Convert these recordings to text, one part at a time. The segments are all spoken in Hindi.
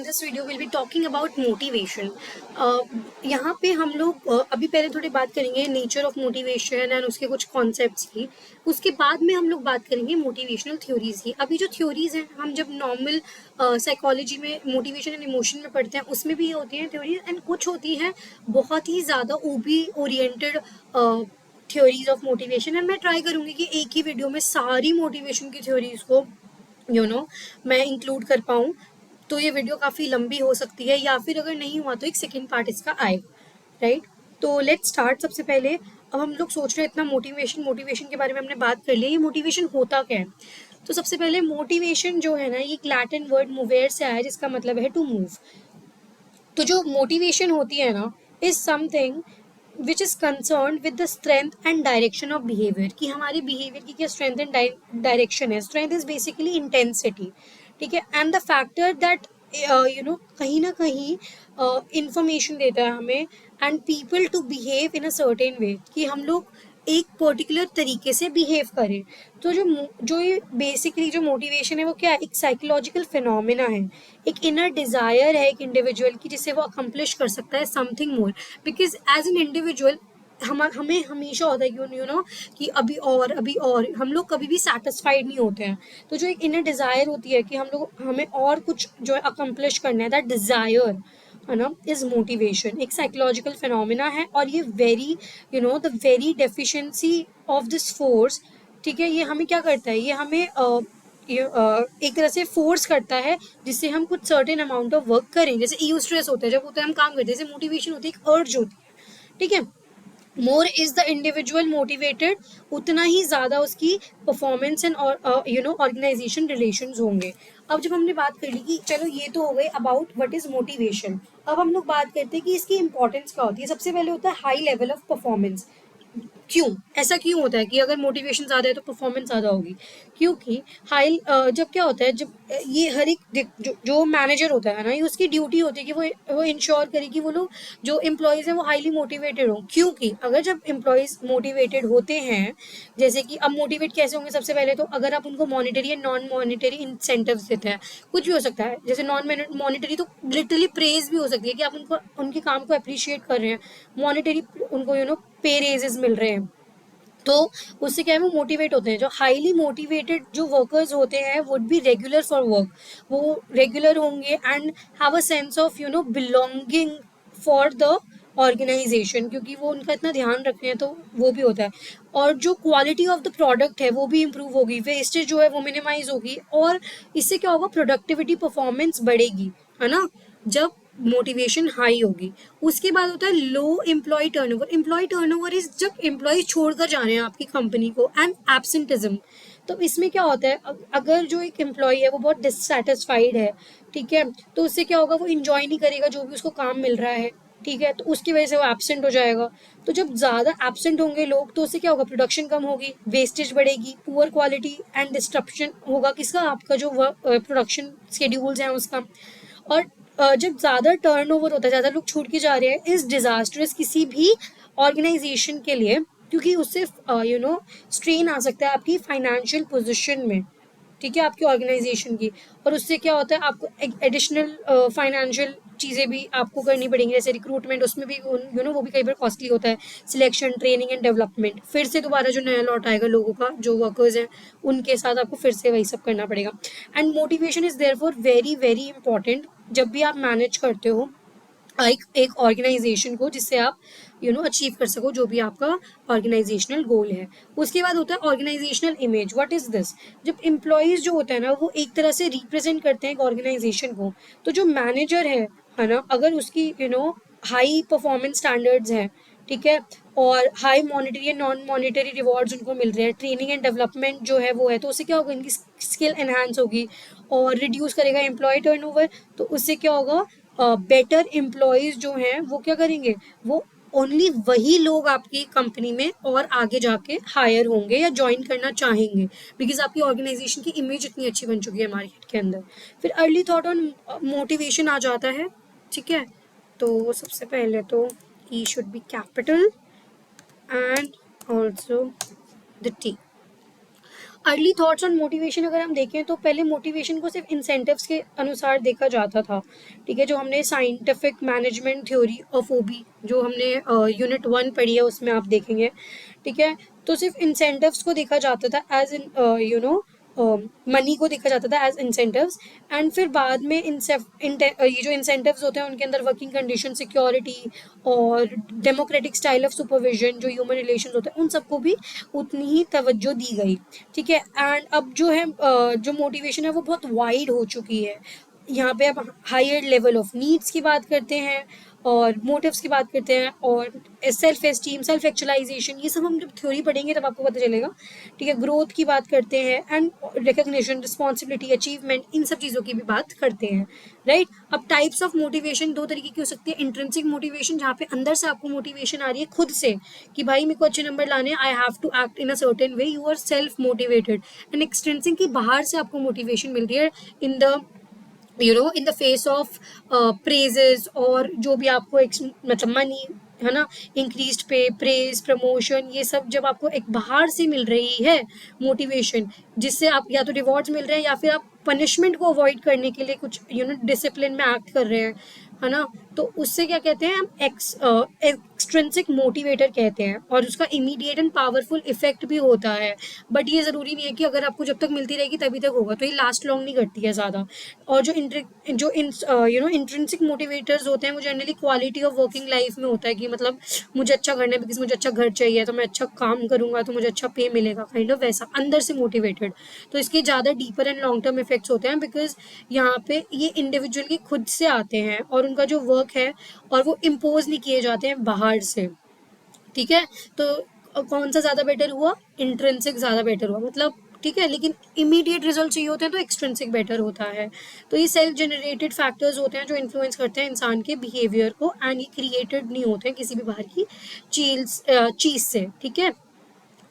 in this video we'll be talking about motivation. यहाँ पे हम लोग अभी पहले थोड़ी बात करेंगे नेचर ऑफ मोटिवेशन एंड उसके कुछ कॉन्सेप्ट्स की. उसके बाद में हम लोग बात करेंगे मोटिवेशनल थ्योरीज की. अभी जो थ्योरीज हैं हम जब नॉर्मल साइकोलॉजी में मोटिवेशन एंड इमोशन में पढ़ते हैं उसमें भी ये होती हैं थ्योरीज एंड कुछ होती हैं बहुत ही ज़्यादा OB oriented theories of motivation. And मैं ट्राई करूँगी कि एक ही वीडियो में सारी मोटिवेशन की थ्योरीज को मैं इंक्लूड कर पाऊँ. तो ये वीडियो काफ़ी लंबी हो सकती है या फिर अगर नहीं हुआ तो एक सेकेंड पार्ट इसका आएगा, राइट. तो लेट्स स्टार्ट. सबसे पहले अब हम लोग सोच रहे हैं इतना मोटिवेशन के बारे में हमने बात कर ली. ये मोटिवेशन होता क्या है? तो सबसे पहले मोटिवेशन जो है ना ये एक लैटिन वर्ड मूवेर से आया है जिसका मतलब है टू मूव. तो जो मोटिवेशन होती है ना is something which is concern with the strength and direction of behaviour. कि हमारे बिहेवियर की क्या स्ट्रेंथ एंड डायरेक्शन है. स्ट्रेंथ इज बेसिकली इंटेंसिटी, ठीक है. एंड द फैक्टर दैट कहीं ना कहीं इंफॉर्मेशन देता है हमें and people to behave in a certain way कि हम लोग एक पर्टिकुलर तरीके से बिहेव करें. तो जो ये बेसिकली जो मोटिवेशन है वो क्या है? एक साइकोलॉजिकल फिनोमिना है, एक इनर डिज़ायर है एक इंडिविजुअल की जिससे वो अकम्प्लिश कर सकता है something more. Because as an individual हमें हमेशा होता है कि अभी और हम लोग कभी भी सेटिस्फाइड नहीं होते हैं. तो जो एक इनर डिज़ायर होती है कि हमें और कुछ जो है अकम्प्लिश करना है, दैट डिज़ायर है ना इज मोटिवेशन. एक साइकोलॉजिकल फिनोमिना है और ये the very deficiency of this force, ठीक है, ये हमें क्या करता है? ये हमें एक तरह से फोर्स करता है जिससे हम कुछ सर्टेन अमाउंट ऑफ वर्क करें. जैसे यूस्ट्रेस होता है, जब होता है हम काम करते हैं. जैसे मोटिवेशन होती है, एक अर्ज होती है, ठीक है. More is the individual motivated, उतना ही ज़्यादा उसकी परफॉर्मेंस एंड ऑर्गेनाइजेशन रिलेशंस होंगे. अब जब हमने बात कर ली कि चलो ये तो हो गए अबाउट व्हाट इज मोटिवेशन, अब हम लोग बात करते हैं कि इसकी इंपॉर्टेंस क्या होती है. सबसे पहले होता है हाई लेवल ऑफ परफॉर्मेंस. क्यों ऐसा क्यों होता है कि अगर मोटिवेशन ज़्यादा है तो परफॉर्मेंस ज़्यादा होगी? क्योंकि जब क्या होता है, जब ये हर एक जो मैनेजर होता है ना, ये उसकी ड्यूटी होती है कि वो इंश्योर करे कि वो लोग जो एम्प्लॉयज़ हैं वो हाईली मोटिवेटेड हों. क्योंकि अगर जब एम्प्लॉयज़ मोटिवेटेड होते हैं, जैसे कि अब मोटिवेट कैसे होंगे? सबसे पहले तो अगर आप उनको monetary and non monetary incentives देते हैं, कुछ भी हो सकता है. जैसे नॉन मॉनिटरी तो लिटरली प्रेज भी हो सकती है कि आप उनको उनके काम को अप्रिशिएट कर रहे हैं. मॉनिटरी उनको पे रेजेस मिल रहे हैं. तो उससे क्या है, वो मोटिवेट होते हैं. जो हाईली मोटिवेटेड जो वर्कर्स होते हैं would be regular for work. वो रेगुलर होंगे and have a sense of belonging for the organisation, क्योंकि वो उनका इतना ध्यान रखते हैं. तो वो भी होता है. और जो क्वालिटी ऑफ द प्रोडक्ट है वो भी इम्प्रूव होगी. वेस्टेज जो है वो मिनिमाइज होगी. और इससे क्या होगा? प्रोडक्टिविटी परफॉर्मेंस बढ़ेगी, है ना, जब मोटिवेशन हाई होगी. उसके बाद होता है low employee turnover. Employee turnover is जब एम्प्लॉय छोड़कर जा रहे हैं आपकी कंपनी को. And absenteeism. तो इसमें क्या होता है, अगर जो एक एम्प्लॉय है वो बहुत डिससेटिस्फाइड है, ठीक है, तो उससे क्या होगा? वो इंजॉय नहीं करेगा जो भी उसको काम मिल रहा है, ठीक है. तो उसकी वजह से वो एब्सेंट हो जाएगा. तो जब ज़्यादा एब्सेंट होंगे लोग तो उससे क्या होगा? प्रोडक्शन कम होगी, वेस्टेज बढ़ेगी, पुअर क्वालिटी एंड डिस्ट्रप्शन होगा किसका? आपका जो प्रोडक्शन शेड्यूल्स हैं उसका. और जब ज़्यादा टर्नओवर होता है, ज़्यादा लोग छूट के जा रहे हैं, इज डिजास्टर्स किसी भी ऑर्गेनाइजेशन के लिए. क्योंकि उससे स्ट्रेन आ सकता है आपकी फाइनेंशियल पोजीशन में, ठीक है, आपकी ऑर्गेनाइजेशन की. और उससे क्या होता है? आपको एडिशनल फाइनेंशियल चीज़ें भी आपको करनी पड़ेंगी. जैसे रिक्रूटमेंट, उसमें भी वो भी कई बार कॉस्टली होता है. सिलेक्शन, ट्रेनिंग एंड डेवलपमेंट, फिर से दोबारा जो नया लॉट आएगा लोगों का, जो वर्कर्स हैं उनके साथ आपको फिर से वही सब करना पड़ेगा. And motivation is therefore very very important जब भी आप मैनेज करते हो एक ऑर्गेनाइजेशन को, जिससे आप अचीव कर सको जो भी आपका ऑर्गेनाइजेशनल गोल है. उसके बाद होता है organisational image. What is this? जब एम्प्लॉयज़ जो होता है ना वो एक तरह से रिप्रेजेंट करते हैं एक ऑर्गेनाइजेशन को. तो जो मैनेजर है ना, अगर उसकी हाई परफॉर्मेंस स्टैंडर्ड्स हैं, ठीक है, और high monetary and non monetary rewards उनको मिल रहे हैं, ट्रेनिंग एंड डेवलपमेंट जो है वो है, तो उससे क्या होगा? इनकी स्किल एनहांस होगी और रिड्यूस करेगा एम्प्लॉय टर्नओवर. तो उससे क्या होगा? बेटर एम्प्लॉयज़ जो हैं वो क्या करेंगे? वो ओनली वही लोग आपकी कंपनी में और आगे जाके हायर होंगे या ज्वाइन करना चाहेंगे, बिकॉज आपकी ऑर्गेनाइजेशन की इमेज इतनी अच्छी बन चुकी है मार्केट के अंदर. फिर अर्ली थॉट ऑन मोटिवेशन आ जाता है, ठीक है. तो सबसे पहले तो E should be capital and also the T. Early thoughts on motivation अगर हम देखें तो पहले मोटिवेशन को सिर्फ इंसेंटिव्स के अनुसार देखा जाता था, ठीक है। जो हमने scientific management theory of OB जो हमने यूनिट 1 पढ़ी है उसमें आप देखेंगे, ठीक है। तो सिर्फ इंसेंटिव्स को देखा जाता था एज इन मनी को देखा जाता था एज इंसेंटिव्स। एंड फिर बाद में ये जो इंसेंटिव्स होते हैं उनके अंदर वर्किंग कंडीशन, सिक्योरिटी और डेमोक्रेटिक स्टाइल ऑफ सुपरविजन, जो ह्यूमन रिलेशन होते हैं, उन सबको भी उतनी ही तवज्जो दी गई, ठीक है। एंड अब जो है जो मोटिवेशन है वो बहुत वाइड हो चुकी है। यहाँ पे अब हायर लेवल ऑफ नीड्स की बात करते हैं और मोटिव्स की बात करते हैं और सेल्फ एस्टीम, सेल्फ एक्चुअलाइजेशन, ये सब हम जब थ्योरी पढ़ेंगे तब आपको पता चलेगा, ठीक है। ग्रोथ की बात करते हैं एंड रिकग्निशन, रिस्पॉन्सिबिलिटी, अचीवमेंट, इन सब चीज़ों की भी बात करते हैं, राइट। अब टाइप्स ऑफ मोटिवेशन दो तरीके की हो सकती है। इंट्रिंसिक मोटिवेशन जहाँ पे अंदर से आपको मोटिवेशन आ रही है खुद से कि भाई मेरे को अच्छे नंबर लाने, I have to act in a certain way, you are self motivated. And extrinsic की बाहर से आपको मोटिवेशन मिल रही है in the in the face of praises, और जो भी आपको मतलब मनी, है ना, इंक्रीज्ड पे, प्रेज, प्रमोशन, ये सब जब आपको एक बाहर से मिल रही है मोटिवेशन, जिससे आप या तो रिवॉर्ड्स मिल रहे हैं या फिर आप पनिशमेंट को अवॉइड करने के लिए कुछ डिसिप्लिन में एक्ट कर रहे हैं, है ना, तो उससे क्या कहते हैं हम एक्सट्रिंसिक मोटिवेटर कहते हैं। और उसका इमीडिएट एंड पावरफुल इफेक्ट भी होता है, बट ये ज़रूरी नहीं है कि अगर आपको जब तक मिलती रहेगी तभी तक होगा, तो ये लास्ट लॉन्ग नहीं करती है ज़्यादा। और जो इंट्रिंसिक मोटिवेटर्स होते हैं वो generally quality of working life में होता है कि मतलब मुझे अच्छा करना है, बिकॉज मुझे अच्छा घर चाहिए, तो मैं अच्छा काम करूंगा तो मुझे अच्छा पे मिलेगा, काइंड ऑफ वैसा अंदर से मोटिवेटेड। तो इसके ज़्यादा deeper and long term effects होते हैं, बिकॉज यहाँ पे ये इंडिविजुअल के खुद से आते हैं और उनका जो वर्क है और वो इम्पोज नहीं किए जाते हैं बाहर से, ठीक है। तो कौन सा ज़्यादा बेटर हुआ? इंट्रिंसिक ज़्यादा बेटर हुआ, मतलब, ठीक है। लेकिन इमीडिएट रिजल्ट चाहिए होते हैं तो एक्सट्रिंसिक बेटर होता है। तो ये सेल्फ जनरेटेड फैक्टर्स होते हैं जो इन्फ्लुएंस करते हैं इंसान के बिहेवियर को, एंड ये क्रिएटेड नहीं होते हैं किसी भी बाहर की चीज़ से, ठीक है।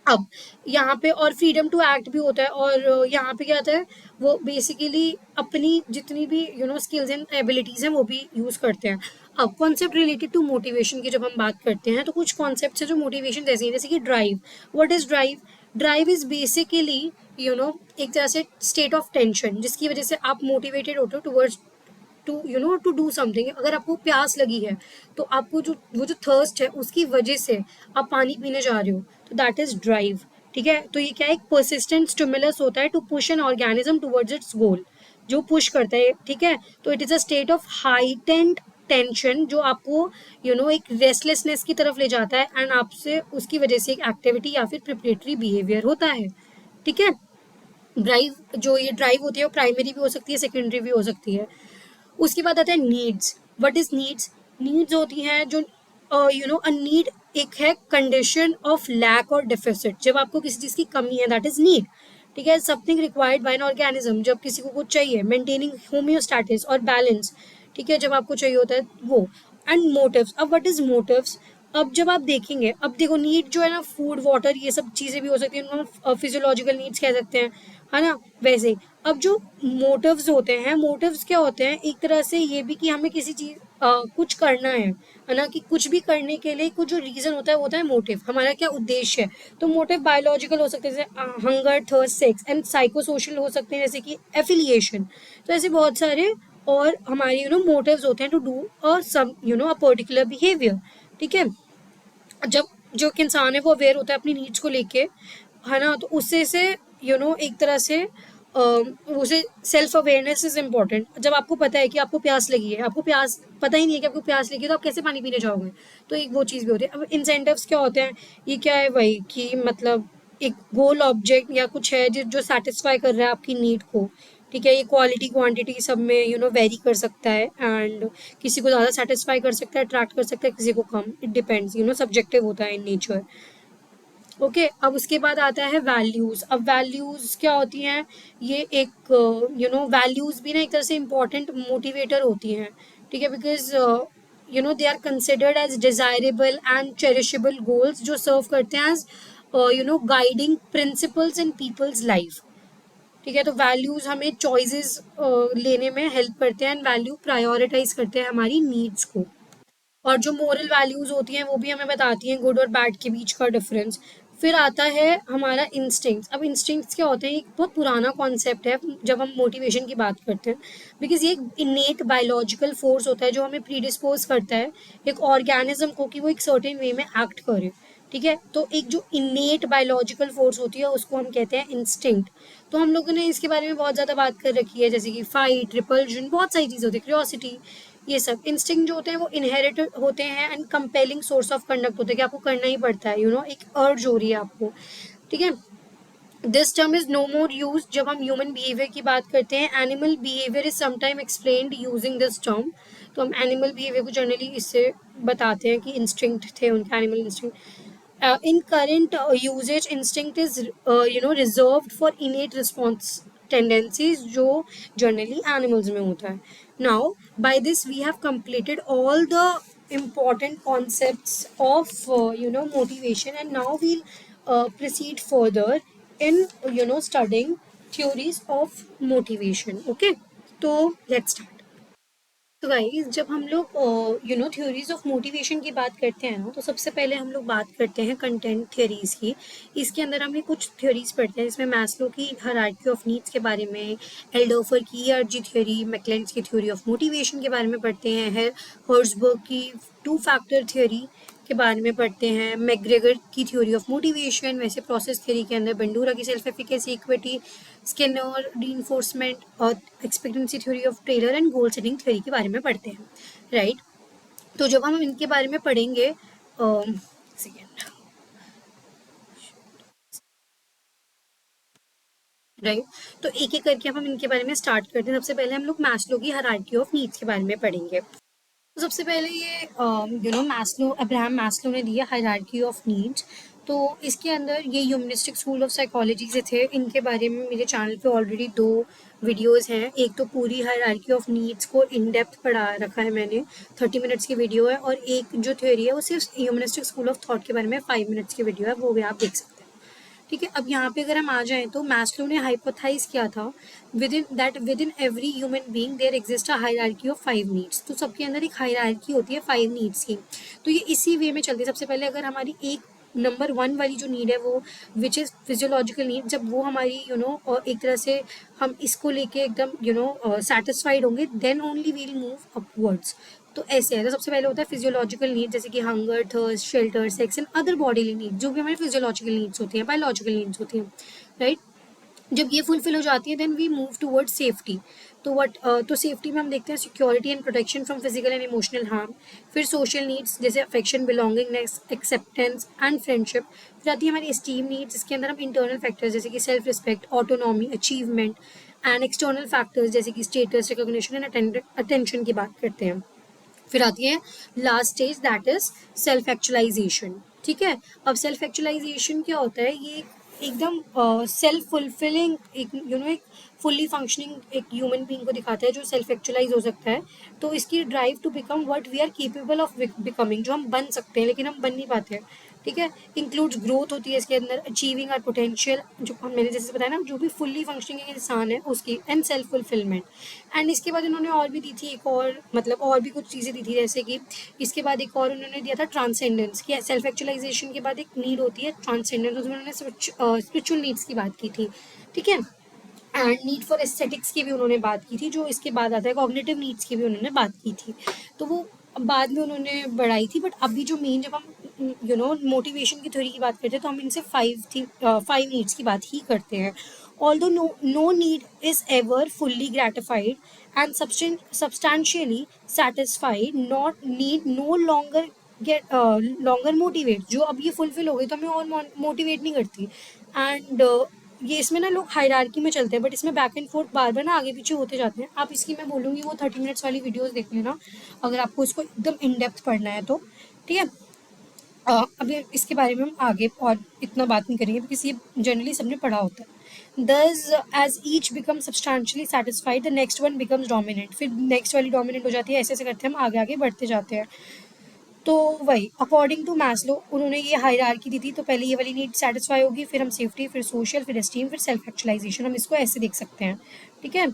अब यहाँ पे और फ्रीडम टू एक्ट भी होता है, और यहाँ पे क्या आता है, वो बेसिकली अपनी जितनी भी स्किल्स एंड एबिलिटीज़ हैं वो भी यूज़ करते हैं। अब कॉन्सेप्ट रिलेटेड टू मोटिवेशन की जब हम बात करते हैं तो कुछ कॉन्सेप्ट है जो मोटिवेशन जैसे हैं, जैसे कि drive. What is drive? Drive is basically एक तरह से स्टेट ऑफ टेंशन जिसकी वजह से आप मोटिवेटेड होते हो टूवर्ड्स टू डू समथिंग। अगर आपको प्यास लगी है तो आपको जो थर्स्ट है उसकी वजह से आप पानी पीने जा रहे हो, तो दैट इज ड्राइव, ठीक है। तो ये क्या है, एक परसिस्टेंट स्टिमुलस होता है to push an organism towards its goal, जो पुश करता है, ठीक है। तो it is a state of heightened tension जो आपको एक रेस्टलेसनेस की तरफ ले जाता है, एंड आपसे उसकी वजह से एक एक्टिविटी या फिर प्रिपरेटरी बिहेवियर होता है, ठीक है। ड्राइव, जो ये ड्राइव होती है वो प्राइमरी भी हो सकती है, सेकेंडरी भी हो सकती है। उसके बाद आता है needs. What is needs? Needs होती हैं जो अ नीड एक है कंडीशन ऑफ लैक और डिफिसिट, जब आपको किसी चीज़ की कमी है, दैट इज नीड, ठीक है। Something required by an organism, जब किसी को कुछ चाहिए, मेंटेनिंग होम्योस्टैटिस और बैलेंस, ठीक है, जब आपको चाहिए होता है वो। And motives. अब व्हाट इज मोटिव्स? अब जब आप देखेंगे, अब देखो नीड जो है ना, फूड, वाटर, ये सब चीज़ें भी हो सकती हैं, उनको हम फिजियोलॉजिकल नीड्स कह सकते हैं, है ना, वैसे ही। अब जो मोटिव्स होते हैं, मोटिव्स क्या होते हैं, एक तरह से ये भी कि हमें किसी चीज़ कुछ करना है ना, कि कुछ भी करने के लिए कुछ जो रीज़न होता है वो होता है मोटिव, हमारा क्या उद्देश्य है। तो मोटिव बायोलॉजिकल हो सकते हैं जैसे hunger, thirst, sex, and psycho social हो सकते हैं जैसे कि एफिलिएशन। तो ऐसे बहुत सारे और हमारे मोटिव्स होते हैं टू डू और सम अ पर्टिकुलर बिहेवियर, ठीक है। जब जो एक इंसान है वो अवेयर होता है अपनी नीड्स को लेके, है ना, तो उससे से एक तरह से उसे सेल्फ अवेयरनेस इज इम्पॉर्टेंट। जब आपको पता है कि आपको प्यास लगी है, आपको प्यास पता ही नहीं है कि आपको प्यास लगी है, तो आप कैसे पानी पीने जाओगे? तो एक वो चीज़ भी होती है। अब इंसेंटिव्स क्या होते हैं? ये क्या है वही कि मतलब एक गोल ऑब्जेक्ट या कुछ है जो सेटिस्फाई कर रहा है आपकी नीड को, ठीक है। ये क्वालिटी क्वांटिटी सब में वेरी कर सकता है, एंड किसी को ज़्यादा सेटिस्फाई कर सकता है, अट्रैक्ट कर सकता है, किसी को कम, इट डिपेंड्स, सब्जेक्टिव होता है इन नेचर। ओके, अब उसके बाद आता है वैल्यूज़। अब वैल्यूज़ क्या होती हैं? ये एक वैल्यूज़ भी ना एक तरह से इम्पॉर्टेंट मोटिवेटर होती हैं, ठीक है, because they are considered as desirable and cherishable goals जो सर्व करते हैं as guiding principles in people's life, ठीक है। तो वैल्यूज़ हमें चॉइसेस लेने में हेल्प करते हैं, एंड वैल्यू प्रायोरिटाइज करते हैं हमारी नीड्स को। और जो मोरल वैल्यूज़ होती हैं वो भी हमें बताती हैं गुड और बैड के बीच का डिफरेंस। फिर आता है हमारा इंस्टिंक्ट्स। अब इंस्टिंक्ट्स क्या होते हैं, एक बहुत पुराना कॉन्सेप्ट है जब हम मोटिवेशन की बात करते हैं, बिकॉज ये एक इनेट बायोलॉजिकल फोर्स होता है जो हमें प्रीडिस्पोज करता है एक ऑर्गेनिज्म को कि वो एक सर्टेन वे में एक्ट करे। ठीक है, तो एक जो इनेट बायोलॉजिकल फोर्स होती है उसको हम कहते हैं इंस्टिंक्ट। तो हम लोगों ने इसके बारे में बहुत ज़्यादा बात कर रखी है, जैसे कि फाइट, रिपल्जन, बहुत सारी चीज़ें होती है, क्यूरियोसिटी, ये सब। इंस्टिंक्ट जो होते हैं वो इनहेरिट होते हैं and compelling source of conduct होते हैं कि आपको करना ही पड़ता है, एक अर्ज हो रही है आपको। ठीक है, this term is no more use जब हम ह्यूमन बिहेवियर की बात करते हैं। Animal behaviour is sometime explained using this term. तो हम एनिमल बिहेवियर को जनरली इससे बताते हैं कि इंस्टिंक्ट थे उनके, animal instinct. In current usage, instinct is reserved for innate response tendencies जो generally animals में होता है. Now, by this we have completed all the important concepts of motivation, and now we'll proceed further in studying theories of motivation. Okay, so let's start. तो गाइस, जब हम लोग थ्योरीज ऑफ मोटिवेशन की बात करते हैं ना, तो सबसे पहले हम लोग बात करते हैं कंटेंट थ्योरीज की। इसके अंदर हमें कुछ थ्योरीज पढ़ते हैं, जिसमें मैस्लो की हायरार्की ऑफ नीड्स के बारे में, एल्डोफर की ईआरजी थ्योरी, मैकलेंस की थ्योरी ऑफ मोटिवेशन के बारे में पढ़ते हैं, हर्ट्जबर्ग की टू फैक्टर थ्योरी के बारे में पढ़ते हैं, मैकग्रेगर की थ्योरी ऑफ मोटिवेशन, वैसे प्रोसेस थ्योरी के अंदर बंडूरा की self efficacy, equity, Skinner, reinforcement और expectancy theory of Taylor and goal setting theory के बारे में पढ़ते हैं, राइट। तो जब हम इनके बारे में पढ़ेंगे, सेकेंड, राइट, तो एक एक करके हम इनके बारे में स्टार्ट करते हैं। सबसे पहले हम लोग मैस्लो की हायरार्की ऑफ नीड्स के बारे में पढ़ेंगे। तो सबसे पहले ये मैस्लो, अब्राहम मैस्लो ने दिया हायरार्की ऑफ नीड्स। तो इसके अंदर ये ह्यूमनिस्टिक स्कूल ऑफ साइकोलॉजी से थे। इनके बारे में मेरे चैनल पे ऑलरेडी 2 वीडियोस हैं। एक तो पूरी हायरार्की ऑफ नीड्स को इन डेप्थ पढ़ा रखा है मैंने, 30 मिनट्स की वीडियो है, और एक जो थ्योरी है वो सिर्फ ह्यूमनिस्टिक स्कूल ऑफ थॉट के बारे में 5 मिनट्स की वीडियो है, वो भी आप देख सकते हैं। ठीक है, अब यहाँ पे अगर हम आ जाएं तो मैस्लो ने हाइपोथाइज किया था within every human being there exist a hierarchy of 5 needs. तो सबके अंदर एक हायरार्की होती है 5 नीड्स की। तो ये इसी वे में चलती है। सबसे पहले अगर हमारी एक नंबर 1 वाली जो नीड है वो विच इज़ फिजियोलॉजिकल नीड, जब वो हमारी एक तरह से हम इसको लेके एकदम सेटिस्फाइड होंगे, then only we'll move upwards. तो ऐसे है। तो सबसे पहले होता है फिजियोलॉजिकल नीड, जैसे कि hunger, thirst, shelter, sex and other bodily need, जो भी हमारी फिजियोलॉजिकल नीड्स होती हैं, बायोलॉजिकल नीड्स होती हैं, राइट। जब ये फुलफिल हो जाती है then we move towards safety. तो सेफ्टी में हम देखते हैं security and protection from physical and emotional harm. फिर सोशल नीड्स जैसे affection, belongingness, acceptance and friendship. फिर आती है हमारी एस्टीम नीड्स, जिसके अंदर हम इंटरनल फैक्टर्स जैसे कि self respect, autonomy, achievement, and external factors जैसे कि स्टेटस, रिकॉग्निशन एंड अटेंशन की बात करते हैं। फिर आती है last stage, that is self actualisation. ठीक है, अब सेल्फ एक्चुअलाइजेशन क्या होता है, ये एकदम सेल्फ फुलफिलिंग एक फुल्ली फंक्शनिंग एक ह्यूमन बीइंग को दिखाता है जो सेल्फ एक्चुअलाइज हो सकता है। तो इसकी drive to become what we are capable of becoming, जो हम बन सकते हैं लेकिन हम बन नहीं पाते हैं। ठीक है, इंक्लूड्स ग्रोथ होती है इसके अंदर, अचीविंग आर पोटेंशियल, जो मैंने जैसे बताया ना, जो भी फुल्ली फंक्शनिंग इंसान है उसकी, एंड सेल्फ फुलफिलमेंट। एंड इसके बाद इन्होंने और भी दी थी एक और, मतलब और भी कुछ चीज़ें दी थी, जैसे कि इसके बाद एक और उन्होंने दिया था ट्रांसेंडेंस, कि सेल्फ एक्चुअलाइजेशन के बाद एक नीड होती है ट्रांसेंडेंस, उसमें उन्होंने स्पिरिचुअल नीड्स की बात की थी। ठीक है, एंड नीड फॉर एस्थेटिक्स की भी उन्होंने बात की थी, जो इसके बाद आता है कॉग्निटिव नीड्स की भी उन्होंने बात की थी। तो वो बाद में उन्होंने बढ़ाई थी, बट अभी जो मेन, जब हम मोटिवेशन की थ्योरी की बात करते हैं तो हम इनसे 5 नीड्स की बात ही करते हैं। Although no need is ever fully gratified and substantially satisfied, not need no longer get longer motivate। जो अब ये फुलफिल हो गई तो हमें और मोटिवेट नहीं करती। एंड ये इसमें ना लोग हायरार्की में चलते हैं, बट इसमें बैक एंड फोर्थ बार बार ना आगे पीछे होते जाते हैं। आप इसकी, मैं बोलूँगी वो 30 मिनट्स वाली वीडियोस देख लेना अगर आपको इसको एकदम इन डेप्थ पढ़ना है तो। ठीक है, अभी इसके बारे में हम आगे और इतना बात नहीं करेंगे बिकॉज ये जनरली सबने पढ़ा होता है। Thus, as each becomes substantially satisfied, the next one becomes dominant। फिर नेक्स्ट वाली डोमिनेंट हो जाती है, ऐसे ऐसे करते हैं हम आगे आगे बढ़ते जाते हैं। तो वही अकॉर्डिंग टू मैस्लो उन्होंने ये हायरार्की दी थी। तो पहले ये वाली नीड सेटिस्फाई होगी, फिर हम सेफ्टी, फिर सोशल, फिर एस्टीम, फिर सेल्फ एक्चुअलाइजेशन, हम इसको ऐसे देख सकते हैं। ठीक है,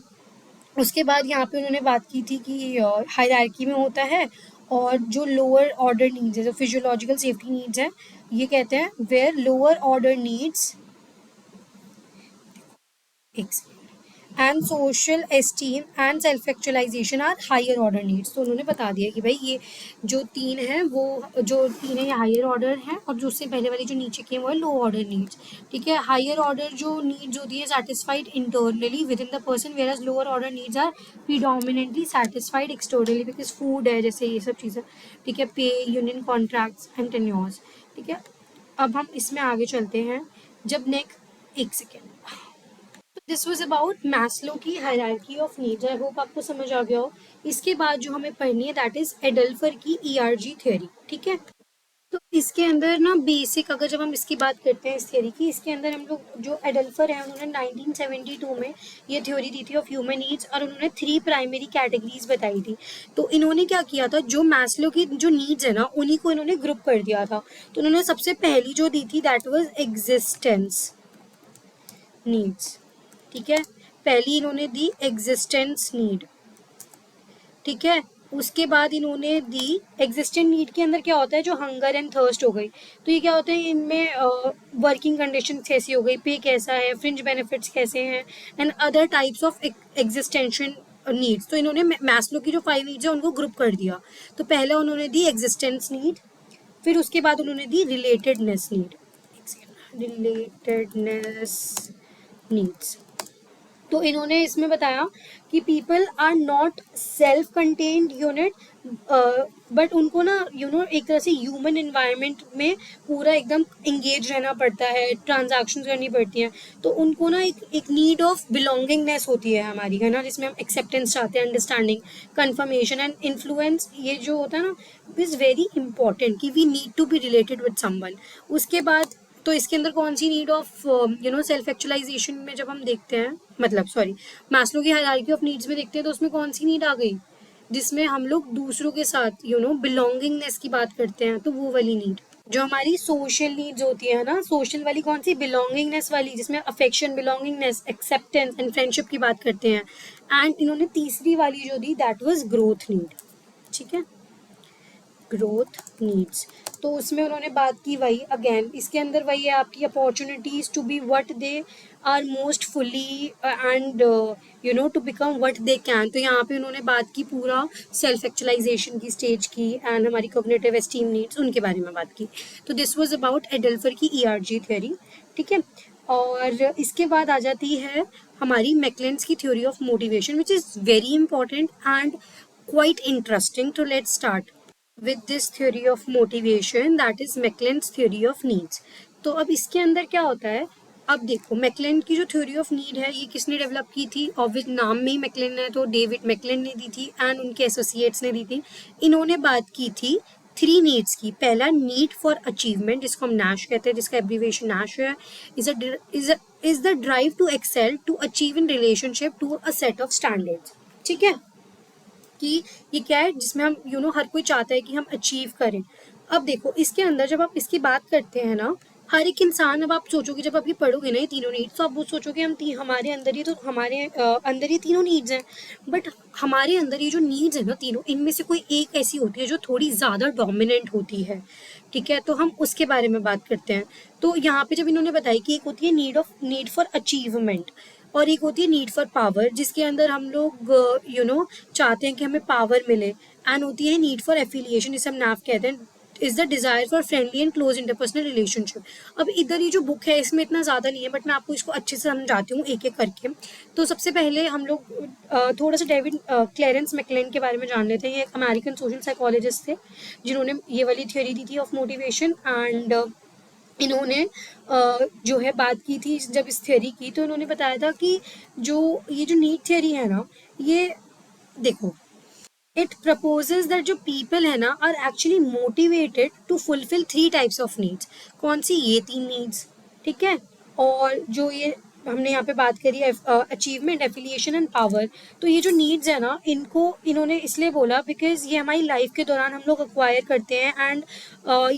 उसके बाद यहाँ पे उन्होंने बात की थी कि हायरार्की में होता है और जो लोअर ऑर्डर नीड्स है, जो फिजियोलॉजिकल सेफ्टी नीड्स है, ये कहते हैं where lower order needs and social esteem and self actualisation are higher order needs. तो उन्होंने बता दिया कि भाई ये जो तीन है वो जो तीन है ये हायर ऑर्डर है, और जो उससे पहले वाली जो नीचे की है वो है लो ऑर्डर नीड्स। ठीक है, हायर ऑर्डर जो नीड्स होती है satisfied internally with in the person, whereas lower order needs are predominantly satisfied externally, because food है जैसे ये सब चीज़ें। ठीक है, पे, यूनियन कॉन्ट्रैक्ट्स एंड टेन्योर्स। ठीक है, अब हम इसमें आगे चलते हैं। जब नेक्स्ट एक second, this was about Maslow की hierarchy of needs. I hope आपको समझ आ गया हो। इसके बाद जो हमें पढ़नी है दैट इज एडल्फर की ईआरजी थ्योरी। ठीक है, तो इसके अंदर ना बेसिक, अगर जब हम इसकी बात करते हैं इस थ्योरी की, इसके अंदर हम लोग जो एडल्फर है उन्होंने 1972 में ये थ्योरी दी थी ऑफ ह्यूमन नीड्स, और उन्होंने 3 प्राइमरी कैटेगरीज बताई थी। तो इन्होंने क्या किया था, जो मैस्लो की जो नीड्स है ना उन्हीं को इन्होंने ग्रुप कर दिया था। तो उन्होंने सबसे पहली जो दी थी दैट वाज एग्जिस्टेंस नीड्स। ठीक है, पहली इन्होंने दी एग्जिस्टेंस नीड। ठीक है, उसके बाद इन्होंने दी एग्जिस्टेंट नीड के अंदर क्या होता है, जो हंगर एंड थर्स्ट हो गई। तो ये क्या होता है, इनमें वर्किंग कंडीशन कैसी हो गई, पे कैसा है, फ्रिंज बेनिफिट्स कैसे हैं, and other types of existence needs. तो इन्होंने मैस्लो की जो 5 नीड्स है उनको ग्रुप कर दिया। तो पहले उन्होंने दी एग्जिस्टेंस नीड, फिर उसके बाद उन्होंने the relatedness need, relatedness needs. तो इन्होंने इसमें बताया कि people are not self contained unit, but उनको ना एक तरह से ह्यूमन इन्वायरमेंट में पूरा एकदम इंगेज रहना पड़ता है, ट्रांजैक्शन करनी पड़ती हैं। तो उनको ना एक नीड ऑफ बिलोंगिंगनेस होती है हमारी, है ना, जिसमें हम एक्सेप्टेंस चाहते हैं, अंडरस्टैंडिंग, कन्फर्मेशन एंड इन्फ्लुएंस। ये जो होता है ना इज़ वेरी इंपॉर्टेंट कि we need to be related with someone. उसके बाद तो इसके अंदर कौन सी नीड ऑफ सेल्फ एक्चुअलाइजेशन में जब हम देखते हैं, मतलब सॉरी, मैस्लो की हायरार्की ऑफ नीड्स में देखते हैं, तो उसमें कौन सी नीड आ गई, जिसमें हम लोग दूसरों के साथ बिलोंगिंगनेस की बात करते हैं, तो वो वाली नीड। जो हमारी सोशल नीड्स होती है ना, सोशल वाली कौन सी, बिलोंगिंगनेस वाली, जिसमें affection, belongingness, acceptance and friendship की बात करते हैं। एंड इन्होंने तीसरी वाली जो दी दैट वाज ग्रोथ नीड। ठीक है, ग्रोथ नीड्स। तो उसमें उन्होंने बात की वही अगेन, इसके अंदर वही है आपकी opportunities to be what they are most fully and to become what they can. तो यहाँ पे उन्होंने बात की पूरा सेल्फ एक्चुअलाइजेशन की स्टेज की, एंड हमारी कॉग्निटिव एस्टीम नीड्स उनके बारे में बात की। तो दिस वाज अबाउट एडल्फर की ईआरजी थ्योरी। ठीक है, और इसके बाद आ जाती है हमारी मैकलेंस की theory of motivation, which is very important and quite interesting. So let's start with this theory of motivation, that is Macklin's theory of needs. तो अब इसके अंदर क्या होता है, अब देखो मैकलेन की जो थ्योरी ऑफ नीड है ये किसने डेवलप की थी, ऑब्वियस नाम में ही मैकलेन है, तो डेविड मैकलेन ने दी थी एंड उनके एसोसिएट्स ने दी थी। इन्होंने बात की थी 3 नीड्स की। पहला नीड फॉर अचीवमेंट, जिसको हम नैश कहते हैं, जिसका एब्रीविएशन नैश है, is the drive to excel, to achieve in relationship, to a set of standards. ठीक है, कि ये क्या है जिसमें हम हर कोई चाहता है कि हम अचीव करें। अब देखो इसके अंदर जब आप इसकी बात करते हैं ना, हर एक इंसान, अब आप सोचोगे जब आप ये पढ़ोगे ना ये तीनों नीड्स, तो आप वो सोचोगे हम हमारे अंदर ही तो हमारे अंदर ही तीनों नीड्स हैं। बट हमारे अंदर ये जो नीड्स है ना तीनों, इनमें से कोई एक ऐसी होती है जो थोड़ी ज़्यादा डोमिनेंट होती है। ठीक है, तो हम उसके बारे में बात करते हैं। तो यहाँ पे जब इन्होंने बताया कि एक होती है नीड फॉर अचीवमेंट, और एक होती है नीड फॉर पावर, जिसके अंदर हम लोग चाहते हैं कि हमें पावर मिले। एंड होती है नीड फॉर एफिलिएशन, जिसे हम नाफ कहते हैं, is the desire for friendly and close interpersonal relationship. अब इधर ये जो बुक है इसमें इतना ज़्यादा नहीं है, बट मैं आपको इसको अच्छे से समझाती हूँ एक एक करके। तो सबसे पहले हम लोग थोड़ा सा डेविड क्लेरेंस मैकलेन के बारे में जान लेते हैं। ये एक अमेरिकन सोशल साइकोलॉजिस्ट थे जिन्होंने ये वाली थ्योरी दी थी ऑफ मोटिवेशन। एंड इन्होंने जो है बात की थी जब इस थ्योरी की, तो इन्होंने बताया था कि ये जो नीड थ्योरी है ना, ये देखो इट प्रपोजेस दैट जो पीपल है ना are actually motivated to fulfil 3 types of needs. कौन सी, ये 3 नीड्स। ठीक है, और जो ये हमने यहाँ पे बात करी है अचीवमेंट, एफिलिएशन एंड पावर। तो ये जो नीड्स है ना इनको इन्होंने इसलिए बोला बिकॉज ये हमारी लाइफ के दौरान हम लोग अक्वायर करते हैं। एंड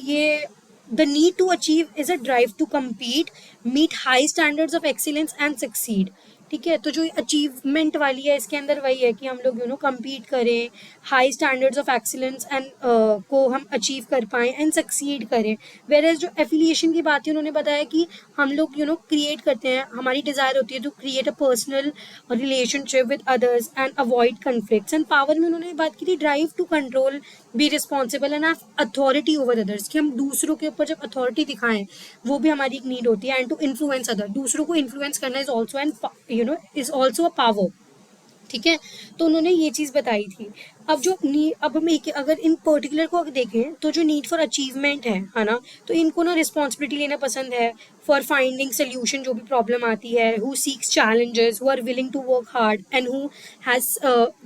ये the need to achieve is a drive to compete, meet high standards of excellence and succeed. ठीक है। तो जो अचीवमेंट वाली है इसके अंदर वही है कि हम लोग compete करें, high standards of excellence and को हम अचीव कर पाएँ एंड सक्सीड करें। वेयरएज़ जो एफिलिएशन की बात है उन्होंने बताया कि हम लोग क्रिएट करते हैं, हमारी डिज़ायर होती है to create a personal relationship with others and avoid conflicts. And power में उन्होंने बात की थी drive to control, be responsible and have authority over others, कि हम दूसरों के ऊपर जब अथॉरिटी दिखाएं वो भी हमारी एक नीड होती है। एंड टू इन्फ्लुएंस अदर, दूसरों को इन्फ्लुएंस करना is also and is also a power. ठीक है। तो उन्होंने ये चीज़ बताई थी। अब हम एक अगर इन पर्टिकुलर को देखें तो जो नीड फॉर अचीवमेंट है ना, तो इनको ना रिस्पॉन्सिबिलिटी लेना पसंद है फॉर फाइंडिंग सोल्यूशन जो भी प्रॉब्लम आती है, who seeks challenges, who are willing to work hard and who has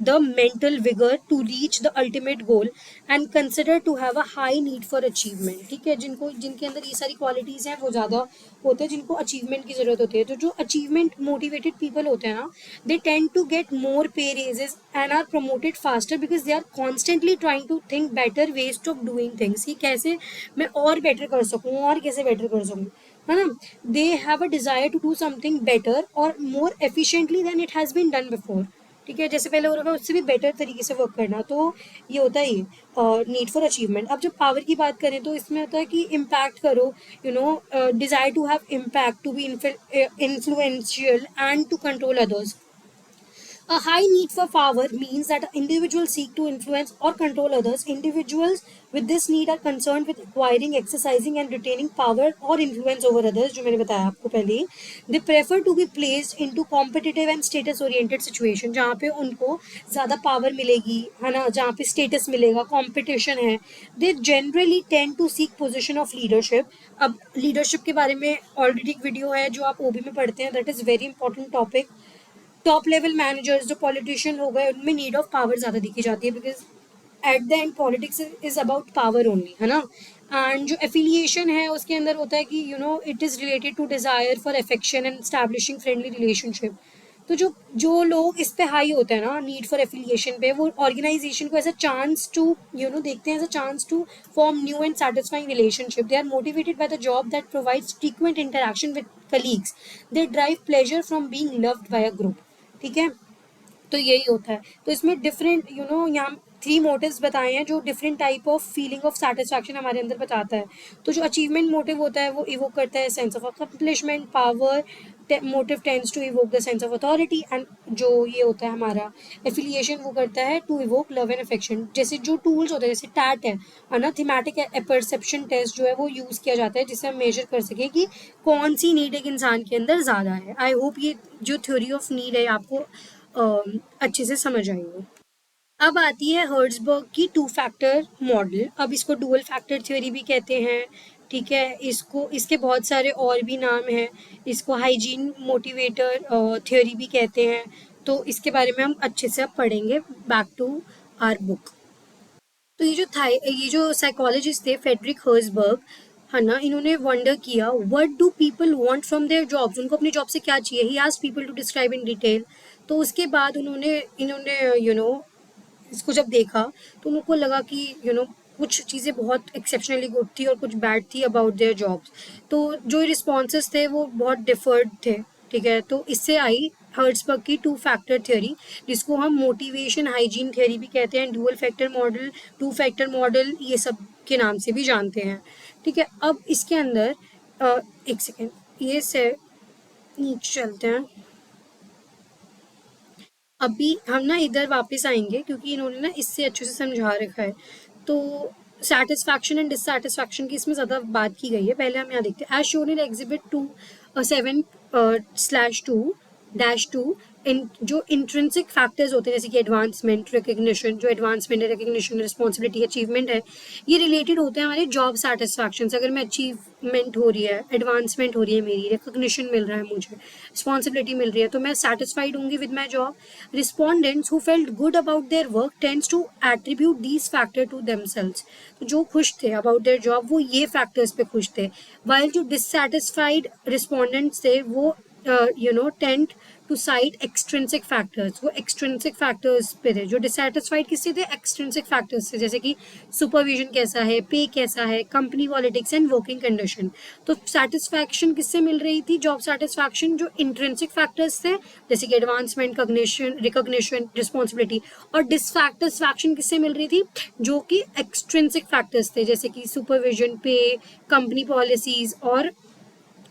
the mental vigour to reach the ultimate goal and consider to have a high need for achievement. ठीक है। जिनके अंदर ये सारी क्वालिटीज़ हैं वो ज़्यादा होते हैं जिनको अचीवमेंट की ज़रूरत होती है। तो जो अचीवमेंट मोटिवेटेड पीपल होते हैं ना, they tend to get more pay raises and are promoted faster because they are constantly trying to think better ways of doing things, कि कैसे मैं और बेटर कर सकूँ और कैसे बेटर कर सकूँ, है ना। They have a desire to do something better और more efficiently than it has been done before. ठीक है। जैसे पहले हो रहा है उससे भी बेटर तरीके से वर्क करना, तो ये होता है नीड फॉर अचीवमेंट। अब जब पावर की बात करें तो इसमें होता है कि इम्पैक्ट करो, desire to have impact, to be influential and to control others. A high need for power means that individuals seek to influence or control others. Individuals with this need are concerned with acquiring, exercising and retaining power or influence over others, जो मैंने बताया आपको पहले ही. They prefer to be placed into competitive and status oriented situation, जहाँ पे उनको ज़्यादा पावर मिलेगी, है ना, जहाँ पे स्टेटस मिलेगा, कंपटीशन है. They generally tend to seek position of leadership. अब लीडरशिप के बारे में ऑलरेडी एक वीडियो है जो आप ओबी में पढ़ते हैं, that is very important topic. Top level managers जो पॉलिटिशियन हो गए उनमें नीड ऑफ पावर ज़्यादा दिखी जाती है, because at the end politics is about power only, है ना. एंड जो एफिलिएशन है उसके अंदर होता है कि it is related to desire for affection and establishing friendly relationship. तो जो जो लोग इस पे हाई होते हैं ना, नीड फॉर एफिलिएशन पे, वो ऑर्गेनाइजेशन को एज अ चांस टू देखते हैं as a chance to form new and satisfying relationship. They are motivated by the job that provides frequent interaction with colleagues. They drive pleasure from being loved by a group. ठीक है। तो यही होता है. तो इसमें डिफरेंट यहाँ 3 मोटिव्स बताए हैं जो different type of feeling of satisfaction हमारे अंदर बताता है. तो जो अचीवमेंट मोटिव होता है वो इवोक करता है sense of accomplishment. Power motive tends to evoke the sense of authority. And जो ये होता है हमारा एफिलिएशन वो करता है to evoke love and affection. जैसे जो टूल्स होते हैं जैसे टैट है ना, थीमेटिक परसेप्शन टेस्ट जो है वो यूज़ किया जाता है जिससे हम मेजर कर सकें कि कौन सी नीड एक इंसान के अंदर ज़्यादा है. आई होप ये जो थ्योरी ऑफ नीड है आपको अच्छे से समझ आई हो. अब आती है हर्ट्जबर्ग की 2 फैक्टर मॉडल. अब इसको डुअल फैक्टर थ्योरी भी कहते हैं. ठीक है। इसके बहुत सारे और भी नाम हैं. इसको हाइजीन मोटिवेटर थ्योरी भी कहते हैं. तो इसके बारे में हम अच्छे से अब पढ़ेंगे. Back to our book. तो ये जो साइकोलॉजिस्ट थे फेडरिक हर्ट्जबर्ग, है ना, इन्होंने वंडर किया what do people want from their jobs. उनको अपनी जॉब से क्या चाहिए. He asked people to describe in detail. तो उसके बाद इन्होंने इसको जब देखा तो उनको लगा कि कुछ चीज़ें बहुत एक्सेप्शनली गुड थी और कुछ बैड थी अबाउट देयर जॉब्स. तो जो रिस्पॉन्सेज थे वो बहुत डिफर्ड थे. ठीक है। तो इससे आई हर्ट्जबर्ग की 2 फैक्टर थ्योरी, जिसको हम मोटिवेशन हाइजीन थ्योरी भी कहते हैं, dual factor model, 2 factor model, ये सब के नाम से भी जानते हैं. ठीक है। अब इसके अंदर एक सेकेंड, ये से नीचे चलते हैं. अभी हम ना इधर वापस आएंगे क्योंकि इन्होंने ना इससे अच्छे से समझा रखा है. तो सेटिस्फैक्शन एंड डिससेटिस्फैक्शन की इसमें ज़्यादा बात की गई है. पहले हम यहाँ देखते हैं. एज शोन इन एग्जिबिट 7/2 इन जो इंट्रिंसिक फैक्टर्स होते हैं जैसे कि एडवांसमेंट, रिकग्निशन, जो एडवांसमेंट है, रिकग्निशन, रिस्पॉन्सिबिलिटी, अचीवमेंट है, ये रिलेटेड होते हैं हमारे जॉब सेटिस्फैक्शन से. अगर मैं अचीवमेंट हो रही है, एडवांसमेंट हो रही है, मेरी रिकग्निशन मिल रहा है, मुझे रिस्पॉन्सिबिलिटी मिल रही है, तो मैं सेटिस्फाइड होंगी with my job. Respondents who felt good about their work tends to attribute these factor to themselves. तो जो खुश थे अबाउट देयर जॉब वो ये फैक्टर्स पे खुश थे. वाइल जो डिससेटिस्फाइड रिस्पॉन्डेंट्स थे वो tend to cite extrinsic factors, वो एक्सट्रिंसिक फैक्टर्स पे थे। जो डिससेटिस्फाइड किससे थे? एक्सट्रिंसिक फैक्टर्स से, जैसे कि सुपरविजन कैसा है, पे कैसा है, company politics and working condition. तो सेटिस्फैक्शन किससे मिल रही थी? जॉब सेटिस्फैक्शन जो इंट्रिंसिक फैक्टर्स थे, जैसे कि एडवांसमेंट, रिकॉग्निशन, रिस्पॉन्सिबिलिटी। और डिससेटिस्फैक्शन किससे मिल रही थी? जो कि एक्सट्रिंसिक फैक्टर्स थे, जैसे कि सुपरविजन, पे, कंपनी पॉलिसीज और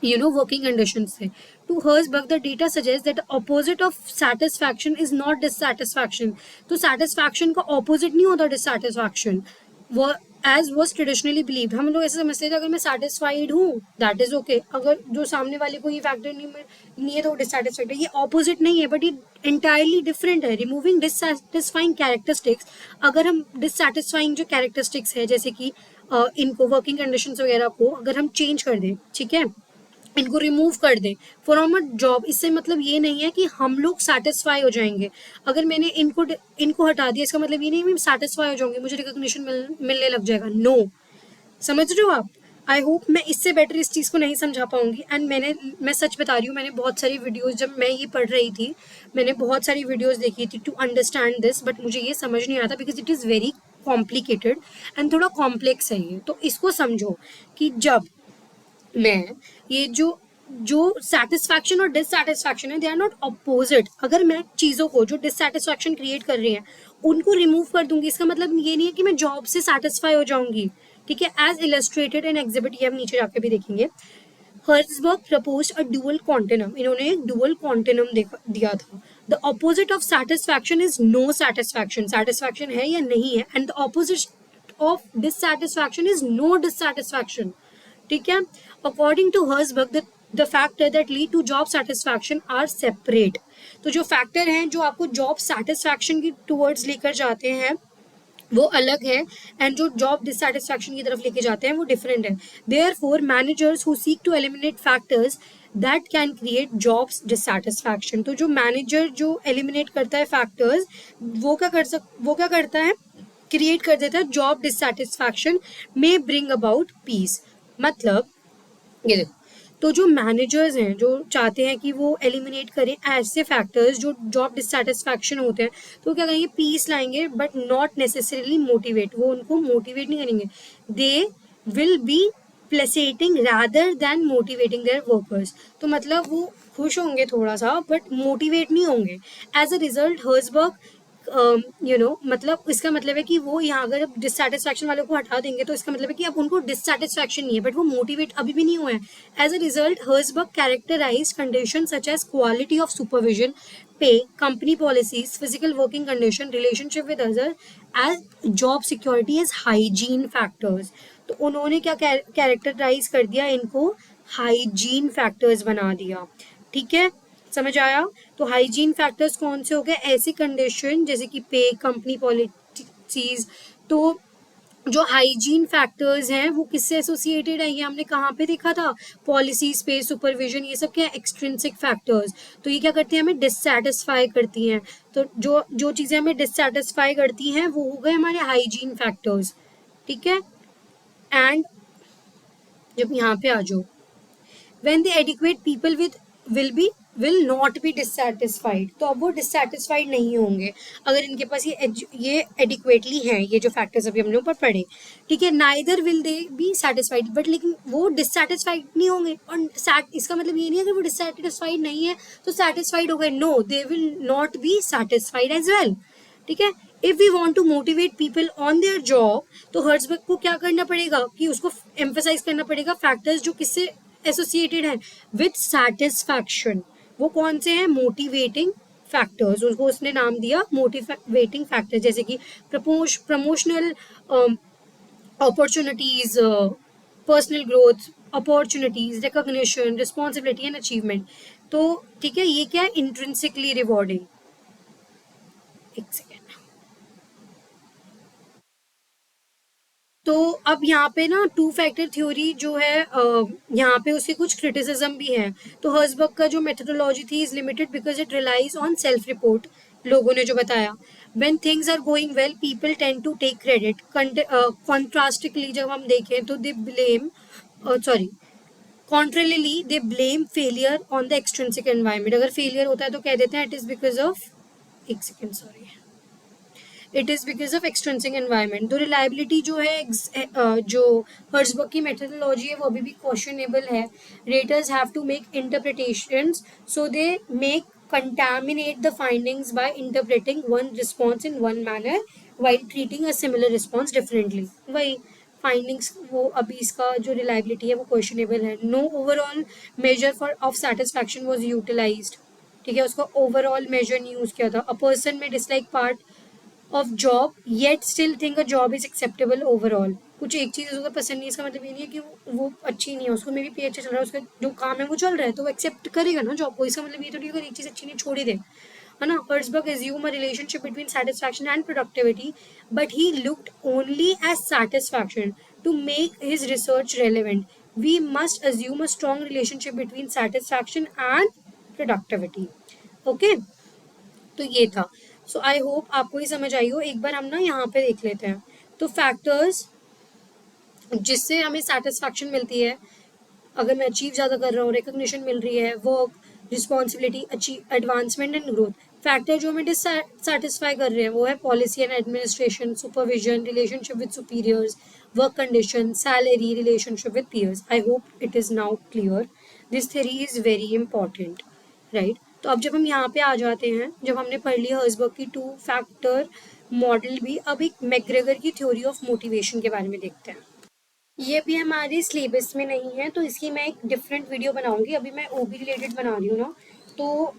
working conditions से। To Herzberg, the data suggests that the opposite of satisfaction is not dissatisfaction. तो satisfaction का opposite नहीं होता dissatisfaction। वो as was traditionally believed, हम लोग ऐसे समझते थे अगर मैं satisfied हूँ that is okay, अगर जो सामने वाले को ये factor नहीं है तो वो dissatisfied है। ये opposite नहीं है, but ये entirely different है। Removing dissatisfying characteristics, अगर हम dissatisfying जो characteristics है, जैसे कि इनको working conditions वगैरह को अगर हम change कर दें, ठीक है, इनको रिमूव कर दें फ्रॉम अ जॉब, इससे मतलब ये नहीं है कि हम लोग सेटिस्फाई हो जाएंगे। अगर मैंने इनको हटा दिया, इसका मतलब ये नहीं मैं सेटिस्फाई हो जाऊंगी, मुझे रिकॉग्निशन मिलने लग जाएगा। नो, समझ रहे हो आप? आई होप मैं इससे बेटर इस चीज़ को नहीं समझा पाऊंगी। एंड मैं सच बता रही हूँ, मैंने बहुत सारी वीडियोस, जब मैं ये पढ़ रही थी मैंने बहुत सारी वीडियोस देखी थी टू अंडरस्टैंड दिस, बट मुझे ये समझ नहीं आता because it is very complicated and थोड़ा कॉम्प्लेक्स है ये। तो इसको समझो कि जब मैं ये जो जो सेटिस्फैक्शन और डिससेटिस्फैक्शन है, दे आर नॉट अपोजिट। अगर मैं चीज़ों को जो डिससेटिस्फैक्शन क्रिएट कर रही हैं उनको रिमूव कर दूंगी, इसका मतलब ये नहीं है कि मैं जॉब से सेटिस्फाई हो जाऊंगी। ठीक है, एज इलस्ट्रेटेड इन एग्जिबिट, ये हम नीचे जाकर भी देखेंगे। Herzberg proposed a dual continuum, इन्होंने एक डुअल क्वांटिनम दिया था। The opposite of satisfaction is no satisfaction, satisfaction है या नहीं है, and the opposite of dissatisfaction is no dissatisfaction. ठीक है, according to Herzberg the factor that lead to job satisfaction are separate. तो जो फैक्टर हैं जो आपको जॉब सेटिस्फैक्शन की टूवर्ड्स लेकर जाते हैं वो अलग है, एंड जो जॉब डिससेटिस्फैक्शन की तरफ लेके जाते हैं वो डिफरेंट है। Therefore managers who seek to eliminate factors that can create jobs dissatisfaction, तो जो मैनेजर जो एलिमिनेट करता है फैक्टर्स, वो क्या करता है? क्रिएट कर देता है job dissatisfaction, may bring about piece. मतलब ये देखो, तो जो मैनेजर्स हैं जो चाहते हैं कि वो एलिमिनेट करें ऐसे फैक्टर्स जो जॉब डिससेटिस्फैक्शन होते हैं, तो क्या करेंगे? पीस लाएंगे, बट नॉट नेसेसरीली मोटिवेट, वो उनको मोटिवेट नहीं करेंगे। They will be placating rather than motivating their workers, तो मतलब वो खुश होंगे थोड़ा सा बट मोटिवेट नहीं होंगे। एज अ रिजल्ट हर्ट्जबर्ग मतलब इसका मतलब है कि वो यहाँ अगर डिससेटिस्फैक्शन वालों को हटा देंगे तो इसका मतलब है कि अब उनको डिससेटिस्फैक्शन नहीं है बट वो मोटिवेट अभी भी नहीं हुए हैं। As a result Herzberg characterize condition such as quality of supervision, pay, company policies, physical working condition, relationship with other as job security as hygiene factors. तो उन्होंने क्या कैरेक्टराइज कर दिया? इनको हाइजीन फैक्टर्स बना दिया। ठीक है, समझ आया? तो हाइजीन फैक्टर्स कौन से हो गए? ऐसी कंडीशन जैसे कि पे, कंपनी पॉलिसीज। तो जो हाइजीन फैक्टर्स हैं वो किससे एसोसिएटेड है? ये हमने कहाँ पे देखा था? पॉलिसीज पे, सुपरविजन, ये सब क्या है? Extrinsic factors. तो ये क्या करती हैं? हमें डिससेटिस्फाई करती हैं। तो जो जो चीज़ें हमें डिससेटिस्फाई करती हैं वो हो गए हमारे हाइजीन फैक्टर्स। ठीक है, एंड जब यहाँ पे आ जाओ, when the adequate people with will not be dissatisfied, तो अब वो डिससेटिस्फाइड नहीं होंगे अगर इनके पास ये एडिक्वेटली हैं, ये जो फैक्टर्स अभी हम लोग पर पढ़े। ठीक है, neither will they be satisfied, but लेकिन वो डिससेटिस्फाइड नहीं होंगे। और इसका मतलब ये नहीं है कि वो डिससेटिस्फाइड नहीं है तो सेटिस्फाइड हो गए। No, they will not be satisfied as well. ठीक है, if we want to motivate people on their job, तो हर्ट्जबर्ग को क्या करना पड़ेगा कि उसको एम्फेसाइज करना पड़ेगा फैक्टर्स जो किससे एसोसिएटेड है? With satisfaction. वो कौन से हैं? मोटिवेटिंग फैक्टर्स, उसको उसने नाम दिया मोटिवेटिंग फैक्टर, जैसे कि promotional opportunities, personal growth opportunities, recognition, responsibility and achievement. तो ठीक है, ये क्या है? Intrinsically rewarding. एक सेकेंड। तो अब यहाँ पे ना टू फैक्टर थ्योरी जो है यहाँ पे उसके कुछ क्रिटिसिज्म भी है। तो हर्ट्जबर्ग का जो मेथोडोलॉजी थी is limited because it relies on self report, लोगों ने जो बताया। When things are going well people tend to take credit, contrastically जब हम देखें तो they blame, sorry, contrarily they blame failure on the extrinsic environment. अगर फेलियर होता है तो कह देते हैं इट इज बिकॉज ऑफ, एक second sorry, it is because of extrinsic environment. तो रिलायबिलिटी जो है जो हर्जबर्ग की मेथोडोलॉजी है वो अभी भी क्वेश्चनेबल है. Raters have to make interpretations, so they make contaminate the findings by interpreting one response in one manner while treating a similar response differently. वही फाइंडिंग्स वो अभी इसका जो रिलायबिलिटी है वो क्वेश्चनेबल है. No overall measure for of satisfaction was utilised. ठीक है, उसका ओवरऑल मेजर नहीं यूज किया था. A person may dislike part of job yet still think a job is acceptable overall. कुछ एक चीज़ उसको पसंद नहीं, इसका मतलब ये नहीं है कि वो अच्छी नहीं है. उसको मे भी पे अच्छा चल रहा है, उसका जो काम है वो चल रहा है तो वो एक्सेप्ट करेगा ना जॉब को. इसका मतलब ये तो नहीं अगर एक चीज़ अच्छी नहीं छोड़ ही दे, है ना. Herzberg assume a relationship between satisfaction and productivity, but he looked only at satisfaction to make his research relevant. We must assume a strong relationship between satisfaction and productivity. Okay, तो ये था. सो आई होप आपको ही समझ आई हो. एक बार हम ना यहाँ पे देख लेते हैं. तो फैक्टर्स जिससे हमें सेटिस्फैक्शन मिलती है, अगर मैं अचीव ज़्यादा कर रहा हूँ, रिकग्निशन मिल रही है, work, responsibility, achieve advancement and growth. Factor जो हमें डिससेटिस्फाई कर रहे हैं वो है policy and administration, supervision, relationship with superiors, work condition, salary, relationship with peers. I hope it is now clear. This theory is very important, right. तो अब जब हम यहाँ पे आ जाते हैं, जब हमने पढ़ लिया हर्जबर्ग की 2 फैक्टर मॉडल भी, अब एक मैकग्रेगर की थ्योरी ऑफ मोटिवेशन के बारे में देखते हैं. ये भी हमारे सिलेबस में नहीं है तो इसकी मैं एक डिफरेंट वीडियो बनाऊंगी. अभी मैं ओबी रिलेटेड बना रही हूँ ना, तो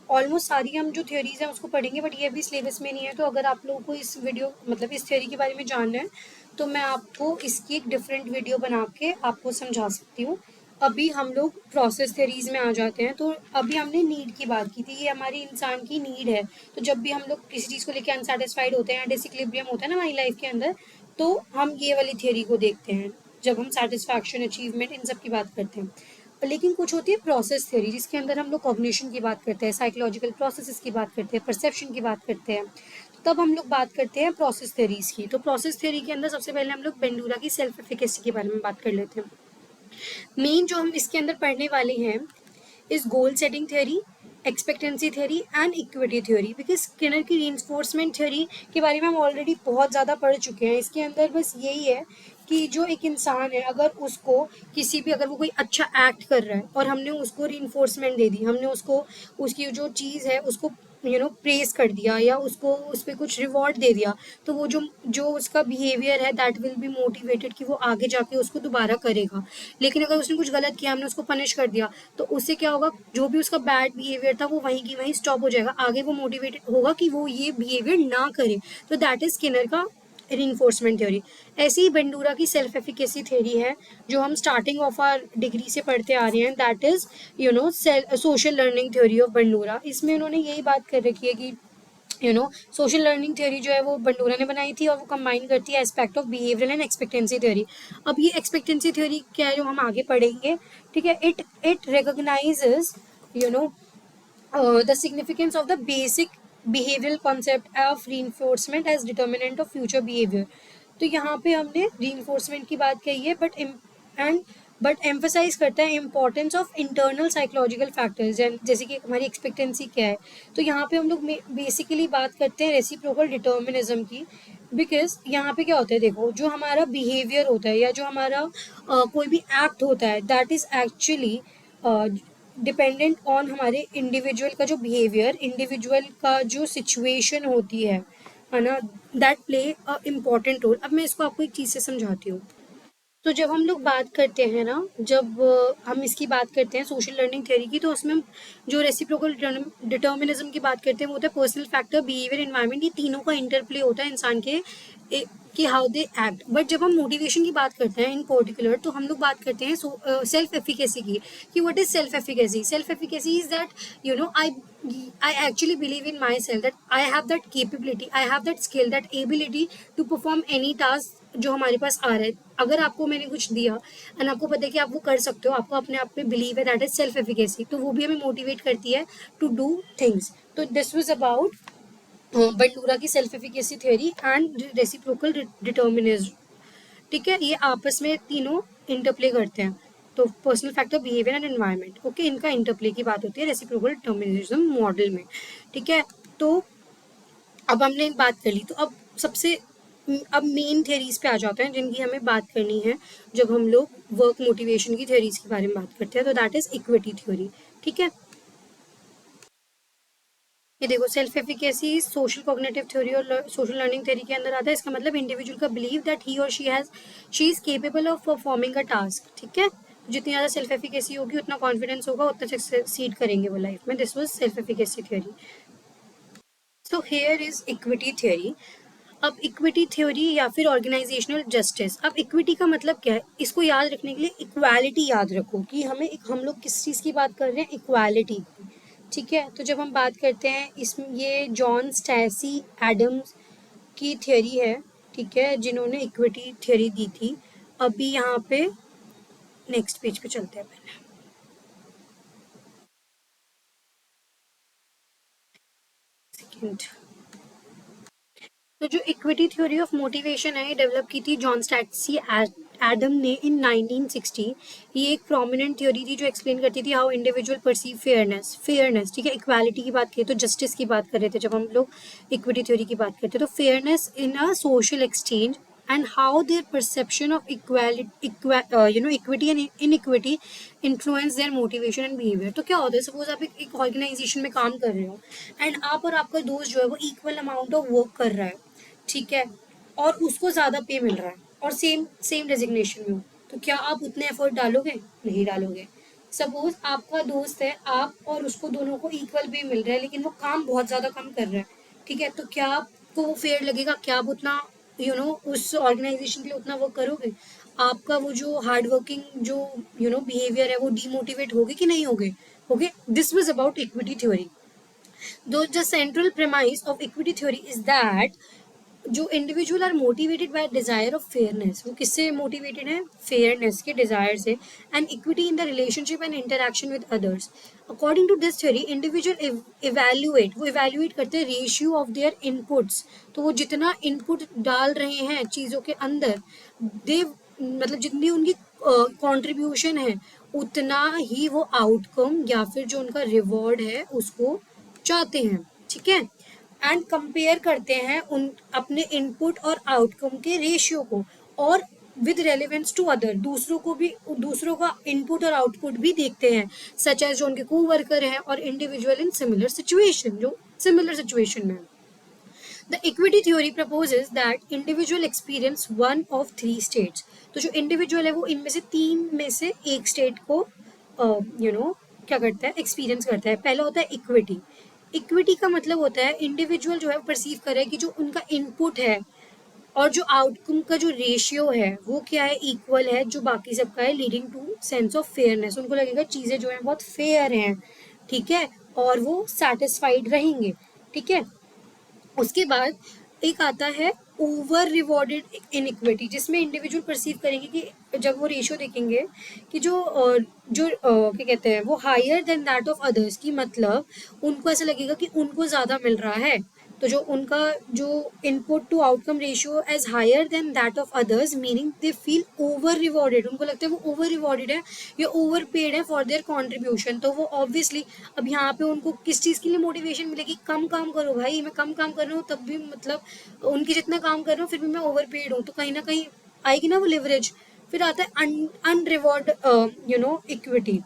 ऑलमोस्ट सारी हम जो थ्योरीज हैं उसको पढ़ेंगे, बट ये भी सिलेबस में नहीं है. तो अगर आप लोगों को इस वीडियो मतलब इस थ्योरी के बारे में जानना है तो मैं आपको इसकी एक डिफरेंट वीडियो बना के आपको समझा सकती हूँ. अभी हम लोग प्रोसेस थ्योरीज में आ जाते हैं. तो अभी हमने नीड की बात की थी, ये हमारी इंसान की नीड है. तो जब भी हम लोग किसी चीज़ को लेकर अनसेटिस्फाइड होते हैं, डिसइक्विलिब्रियम होता है ना हमारी लाइफ के अंदर, तो हम ये वाली थ्योरी को देखते हैं जब हम सेटिस्फैक्शन, अचीवमेंट, इन सब की बात करते हैं. लेकिन कुछ होती है प्रोसेस थ्योरी जिसके अंदर हम लोग कॉग्निशन की बात करते हैं, साइकोलॉजिकल प्रोसेसेस की बात करते हैं, परसेप्शन की बात करते हैं. तो तब हम लोग बात करते हैं प्रोसेस थ्योरीज की. तो प्रोसेस थ्योरी के अंदर सबसे पहले हम लोग बेंडूरा की सेल्फ एफिकेसी के बारे में बात कर लेते हैं. मेन जो हम इसके अंदर पढ़ने वाले हैं is goal setting theory, expectancy theory and equity theory. Because Skinner की रीइंफोर्समेंट थ्योरी के बारे में हम ऑलरेडी बहुत ज़्यादा पढ़ चुके हैं. इसके अंदर बस यही है कि जो एक इंसान है अगर उसको किसी भी, अगर वो कोई अच्छा एक्ट कर रहा है और हमने उसको रीइंफोर्समेंट दे दी, हमने उसको उसकी जो चीज़ है उसको प्रेस कर दिया या उसको उस पर कुछ रिवॉर्ड दे दिया, तो वो जो जो उसका बिहेवियर है दैट विल बी मोटिवेटेड कि वो आगे जाके उसको दोबारा करेगा. लेकिन अगर उसने कुछ गलत किया, हमने उसको पनिश कर दिया, तो उससे क्या होगा, जो भी उसका बैड बिहेवियर था वो वहीं की वहीं स्टॉप हो जाएगा. आगे वो मोटिवेटेड होगा कि वो ये बिहेवियर ना करे. तो दैट इज स्किनर का रीइंफोर्समेंट थ्योरी. ऐसी ही बेंडूरा की सेल्फ एफिकेसी थ्योरी है जो हम स्टार्टिंग ऑफ आर डिग्री से पढ़ते आ रहे हैं. That is social learning theory of Bandura. इसमें उन्होंने यही बात कर रखी है कि सोशल लर्निंग थ्योरी जो है वो बेंडूरा ने बनाई थी और वो कंबाइन करती है aspect of behavioural and expectancy theory. अब ये एक्सपेक्टेंसी थ्योरी क्या है जो हम आगे पढ़ेंगे, ठीक है. It recognises the significance of the basic behavioral concept of reinforcement as determinant of future behavior. तो यहाँ पे हमने reinforcement की बात कही है बट एम्फोसाइज करता है importance of internal psychological factors, जैसे कि हमारी एक्सपेक्टेंसी क्या है. तो यहाँ पे हम लोग बेसिकली बात करते हैं रेसिप्रोकल डिटर्मिनिज्म की. बिकॉज यहाँ पे क्या होता है, देखो जो हमारा बिहेवियर होता है या जो हमारा कोई भी एक्ट होता है that is actually dependent on हमारे इंडिविजुअल का जो बिहेवियर, इंडिविजुअल का जो सिचुएशन होती है ना, that play a important role. अब मैं इसको आपको एक चीज़ से समझाती हूँ. तो जब हम लोग बात करते हैं ना, जब हम इसकी बात करते हैं सोशल लर्निंग थ्योरी की, तो उसमें हम जो रेसिप्रोकल डिटर्मिनिज्म की बात करते हैं वो होता है पर्सनल फैक्टर, बिहेवियर, एनवायरनमेंट. ये तीनों का इंटरप्ले होता है इंसान के कि हाउ दे एक्ट. बट जब हम मोटिवेशन की बात करते हैं इन पर्टिकुलर, तो हम लोग बात करते हैं सेल्फ एफिकेसी की. कि what is self efficacy? Self efficacy is that I actually believe in myself that I have that capability, I have that skill, that ability to perform any task जो हमारे पास आ रहा है. अगर आपको मैंने कुछ दिया एंड आपको पता है कि आप वो कर सकते हो, आपको अपने आप पे बिलीव है, दैट इज सेल्फ एफिकेसी. तो वो भी हमें मोटिवेट करती है टू डू थिंग्स. तो दिस वाज अबाउट बेंडूरा की self efficacy theory and reciprocal determinism. ठीक है, ये आपस में तीनों इंटरप्ले करते हैं. तो personal factor, behaviour and environment, okay, इनका इंटरप्ले की बात होती है रेसिप्रोकल डिटरमिनिज्म मॉडल में, ठीक है। तो अब हमने बात कर ली, तो अब सबसे अब मेन थ्योरीज पे आ जाते हैं जिनकी हमें बात करनी है जब हम लोग वर्क मोटिवेशन की थ्योरीज के बारे में बात करते हैं, तो दैट इज इक्विटी थ्योरी, ठीक है। ये देखो, self efficacy social cognitive theory और सोशल लर्निंग थ्योरी के अंदर आता है। इसका मतलब इंडिविजुअल का बिलीव दैट ही और she is capable of performing a task, ठीक है। जितनी ज़्यादा सेल्फ एफिकेसी होगी उतना कॉन्फिडेंस होगा, उतना सक्सीड करेंगे वो लाइफ में। This was self efficacy theory. So here is equity theory. अब इक्विटी थ्योरी या फिर ऑर्गेनाइजेशनल जस्टिस। अब इक्विटी का मतलब क्या है, इसको याद रखने के लिए इक्वालिटी याद रखो कि हम लोग किस चीज़ की बात कर रहे हैं, इक्वालिटी की, ठीक है। तो जब हम बात करते हैं इसमें, ये जॉन स्टैसी एडम्स की थ्योरी है, ठीक है, जिन्होंने इक्विटी थ्योरी दी थी। अभी यहाँ पे नेक्स्ट पेज पे चलते हैं पहले, सेकंड। तो जो इक्विटी थ्योरी ऑफ मोटिवेशन है, ये डेवलप की थी जॉन स्टैसी एडम ने इन 1960। ये एक प्रोमिनेंट थ्योरी थी जो एक्सप्लेन करती थी हाउ इंडिविजुअल परसीव फेयरनेस, ठीक है। इक्वालिटी की बात की तो जस्टिस की बात कर रहे थे जब हम लोग इक्विटी थ्योरी की बात करते हैं, तो fairness in a social exchange and how their perception of equity and inequity influence their motivation and behavior। तो क्या होता है, सपोज आप एक ऑर्गेनाइजेशन में काम कर रहे हो एंड आप और आपका दोस्त जो है वो इक्वल अमाउंट ऑफ वर्क कर रहा है, ठीक है, और उसको ज़्यादा पे मिल रहा है और सेम सेम डेजिग्नेशन में हो, तो क्या आप उतने एफर्ट डालोगे? नहीं डालोगे। सपोज आपका दोस्त है, आप और उसको दोनों को इक्वल पे मिल रहा है लेकिन वो काम बहुत ज़्यादा कम कर रहा है, ठीक है, तो क्या आपको वो फेयर लगेगा? क्या आप उतना उस ऑर्गेनाइजेशन के लिए उतना वर्क करोगे? आपका वो जो हार्ड वर्किंग जो बिहेवियर है वो डीमोटिवेट होगे कि नहीं होगे? Okay, this was about equity theory. The central premise of equity theory is that जो individual are motivated by desire of fairness, वो किससे मोटिवेटेड है? फेयरनेस के डिजायर से, and equity in the relationship and interaction with others. According to this theory, individual evaluate करते हैं रेशियो ऑफ देयर इनपुट्स। तो वो जितना इनपुट डाल रहे हैं चीज़ों के अंदर, दे मतलब जितनी उनकी कंट्रीब्यूशन है उतना ही वो आउटकम या फिर जो उनका रिवॉर्ड है उसको चाहते हैं, ठीक है। एंड कंपेयर करते हैं उन अपने इनपुट और आउटकम के रेशियो को, और विद रेलिवेंस टू अदर, दूसरों को भी, दूसरों का इनपुट और आउटपुट भी देखते हैं, सच एज जो उनके को वर्कर हैं और इंडिविजुअल इन सिमिलर सिचुएशन, जो सिमिलर सिचुएशन में। The equity theory proposes that individual experience one of three states. तो जो इंडिविजुअल है वो इनमें से तीन में से एक स्टेट को क्या करता है, एक्सपीरियंस करता है। पहला होता है इक्विटी। इक्विटी का मतलब होता है इंडिविजुअल जो है परसीव करे कि जो उनका इनपुट है और जो आउटकम का जो रेशियो है वो क्या है, इक्वल है जो बाकी सबका है, leading to sense of fairness. उनको लगेगा चीज़ें जो हैं बहुत फेयर हैं, ठीक है, और वो सेटिस्फाइड रहेंगे, ठीक है। उसके बाद एक आता है ओवर रिवॉर्डेड इनइक्विटी, जिसमें इंडिविजुअल परसीव करेंगे कि जब वो रेशियो देखेंगे कि क्या कहते हैं, वो higher than that of others, की मतलब उनको ऐसा लगेगा कि उनको ज़्यादा मिल रहा है। तो जो उनका जो input to outcome ratio as higher than that of others, meaning they feel over rewarded, उनको लगता है वो ओवर रिवॉर्डेड है या ओवर पेड है फॉर देयर कॉन्ट्रीब्यूशन। तो वो ऑब्वियसली अब यहाँ पे उनको किस चीज़ के लिए मोटिवेशन मिलेगी, कम काम करो भाई, मैं कम काम कर रहा हूँ तब भी, मतलब उनकी जितना काम कर रहा हूँ फिर भी मैं ओवर पेड हूँ, तो कहीं ना कहीं आएगी ना वो लिवरेज। फिर आता है अनरिवॉर्ड इक्विटी,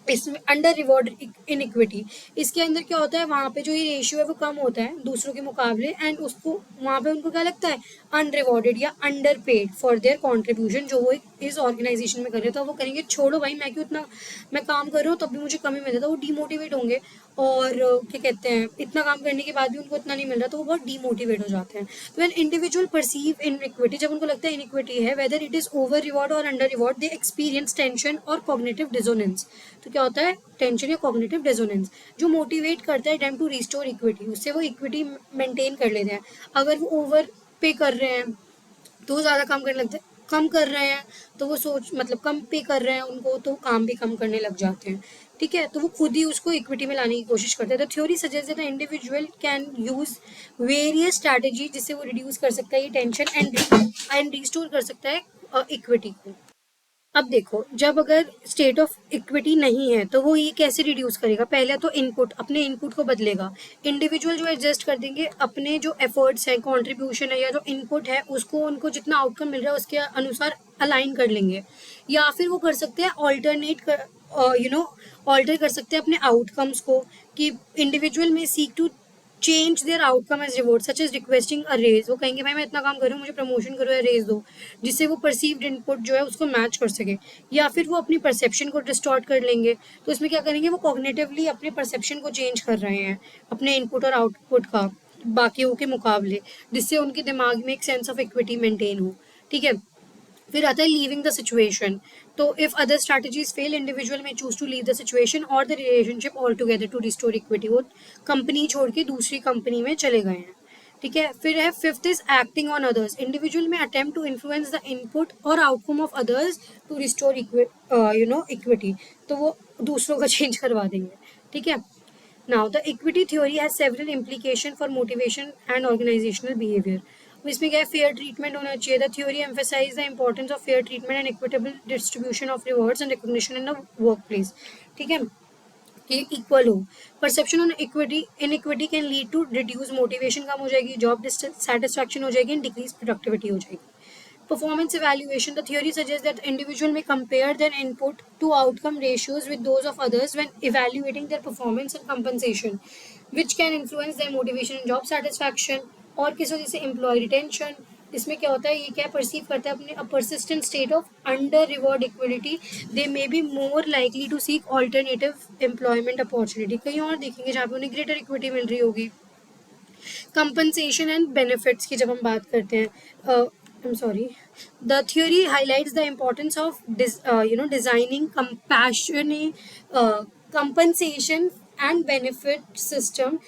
इसमें अंडर रिवॉर्ड इनइक्विटी। इसके अंदर क्या होता है, वहाँ पे जो ये रेशियो है वो कम होता है दूसरों के मुकाबले, एंड उसको वहाँ पे उनको क्या लगता है, अनरिवॉर्डेड या under paid for their contribution, जो वो इस ऑर्गेनाइजेशन में कर रहे हैं। तो वो करेंगे छोड़ो भाई, मैं क्यों इतना, मैं काम कर रहा हूँ तब भी मुझे कमी मिल रहा था, वो डीमोटिवेट होंगे। और क्या कहते हैं, इतना काम करने के बाद भी उनको इतना नहीं मिल रहा तो वो बहुत डीमोटिवेट हो जाते हैं। तो व्हेन इंडिविजुअल परसीव इनइक्विटी, जब उनको लगता है इनइक्विटी है, whether it is over reward और अंडर रिवॉर्ड, दे एक्सपीरियंस टेंशन और कॉग्निटिव डिसोनेंस। तो क्या होता है, टेंशन या कॉग्निटिव डिसोनेंस, जो मोटिवेट करता है देम टू रिस्टोर इक्विटी, उससे वो इक्विटी मेंटेन कर लेते हैं। अगर वो ओवर पे कर रहे हैं तो वो ज़्यादा काम करने लगते हैं, कम कर रहे हैं तो वो मतलब कम पे कर रहे हैं उनको तो काम भी कम करने लग जाते हैं, ठीक है। तो वो खुद ही उसको इक्विटी में लाने की कोशिश करते हैं। तो theory suggest that individual can use various strategy, जिससे वो रिड्यूस कर सकता है ये टेंशन एंड रिस्टोर कर सकता है इक्विटी को। अब देखो, जब अगर स्टेट ऑफ इक्विटी नहीं है तो वो ये कैसे रिड्यूस करेगा? पहले तो इनपुट, अपने इनपुट को बदलेगा। इंडिविजुअल जो एडजस्ट कर देंगे अपने जो एफर्ट्स हैं, कंट्रीब्यूशन है या जो इनपुट है उसको, उनको जितना आउटकम मिल रहा है उसके अनुसार अलाइन कर लेंगे। या फिर वो कर सकते हैं ऑल्टरनेट कर, ऑल्टर कर सकते हैं अपने आउटकम्स को, कि individual may seek to change their outcome as reward such as requesting a raise. वो कहेंगे भाई मैं इतना काम कर रहा हूँ, मुझे प्रमोशन करो या रेज दो, जिससे वो परसीव्ड इनपुट जो है उसको मैच कर सके। या फिर वो अपनी परसेप्शन को डिस्टॉर्ट कर लेंगे, तो इसमें क्या करेंगे, वो कॉग्निटिवली अपने परसेप्शन को चेंज कर रहे हैं अपने इनपुट और आउटपुट का बाकियों के मुकाबले, जिससे उनके दिमाग में एक सेंस ऑफ इक्विटी मेंटेन हो। ठीक है। फिर आता है लीविंग द सिचुएशन। तो if other strategies fail, individual may choose to leave the situation और the relationship altogether to restore equity. वो कंपनी छोड़ के दूसरी कंपनी में चले गए हैं। ठीक है। फिर है fifth is acting on others. Individual may attempt to influence the input और outcome of others to restore equity. तो वो दूसरों का चेंज करवा देंगे। ठीक है। Now, the equity theory has several implications for motivation and organizational behavior. इसमें क्या है, फेयर ट्रीटमेंट होना चाहिए। The theory emphasize the importance of fair treatment and equitable distribution of rewards and recognition in the workplace. ठीक है, कि इक्वल हो। Perception on equity inequity can lead to reduce motivation, कम हो जाएगी, जॉब सेटिस्फैक्शन हो जाएगी, डिक्रीज प्रोडक्टिविटी हो जाएगी। Performance evaluation. The theory suggests that individual may compare their input to outcome ratios with those of others when evaluating their performance and compensation, which can influence their motivation and job satisfaction. और किस वजह से employee retention। इसमें क्या होता है, ये क्या परसीव करता है अपने a persistent state of under reward equality, they may be more likely to seek alternative employment opportunity। कहीं और देखेंगे जहाँ पे उन्हें greater equity मिल रही होगी। कंपनसेशन एंड बेनिफिट्स की जब हम बात करते हैं, I'm sorry, the theory highlights the importance of designing compassionate compensation and benefit system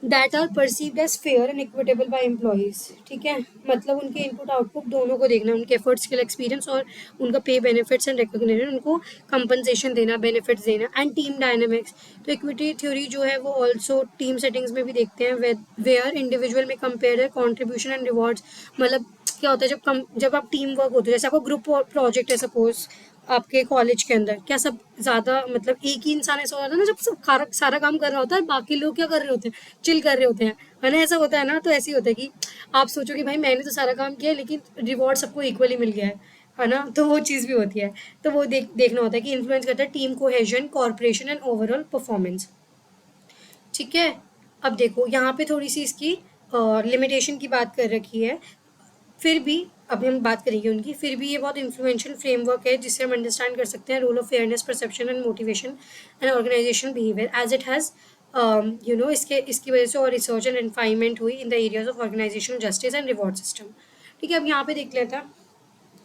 that are perceived as fair and equitable by employees। ठीक है, मतलब उनके इनपुट आउटपुट दोनों को देखना, उनके एफर्ट, स्किल, एक्सपीरियंस और उनका पे, बेनिफिट्स एंड रिकॉग्निशन, उनको कंपनसेशन देना, बेनिफिट्स देना, एंड टीम डायनेमिक्स। तो इक्विटी थ्योरी जो है वो ऑल्सो टीम सेटिंग्स में भी देखते हैं, वेयर इंडिविजुअल में कंपेयर कॉन्ट्रीब्यूशन एंड रिवॉर्ड्स। मतलब क्या होता है, जब आप टीम वर्क होते हो, जैसे आपको ग्रुप प्रोजेक्ट है सपोज आपके कॉलेज के अंदर, क्या सब ज़्यादा मतलब एक ही इंसान ऐसा होता है ना, जब सब सारा काम कर रहा होता है, बाकी लोग क्या कर रहे होते हैं, चिल कर रहे होते हैं, है ना, ऐसा होता है ना। तो ऐसे ही होता है कि आप सोचो कि भाई मैंने तो सारा काम किया लेकिन रिवॉर्ड सबको इक्वली मिल गया है ना। तो वो चीज़ भी होती है। तो वो देखना होता है कि इन्फ्लुएंस करता है team cohesion, corporation and overall performance. ठीक है। अब देखो यहाँ पे थोड़ी सी इसकी लिमिटेशन की बात कर रखी है, फिर भी अभी हम बात करेंगे उनकी। फिर भी ये बहुत इन्फ्लुएंशियल फ्रेमवर्क है जिससे हम अंडरस्टैंड कर सकते हैं role of fairness, perception and motivation and organisational behaviour as it has इसकी वजह से और रिसर्च एंड रिफाइनमेंट हुई in the areas of organisational justice and reward system. ठीक है, अब यहाँ पे देख लेते हैं।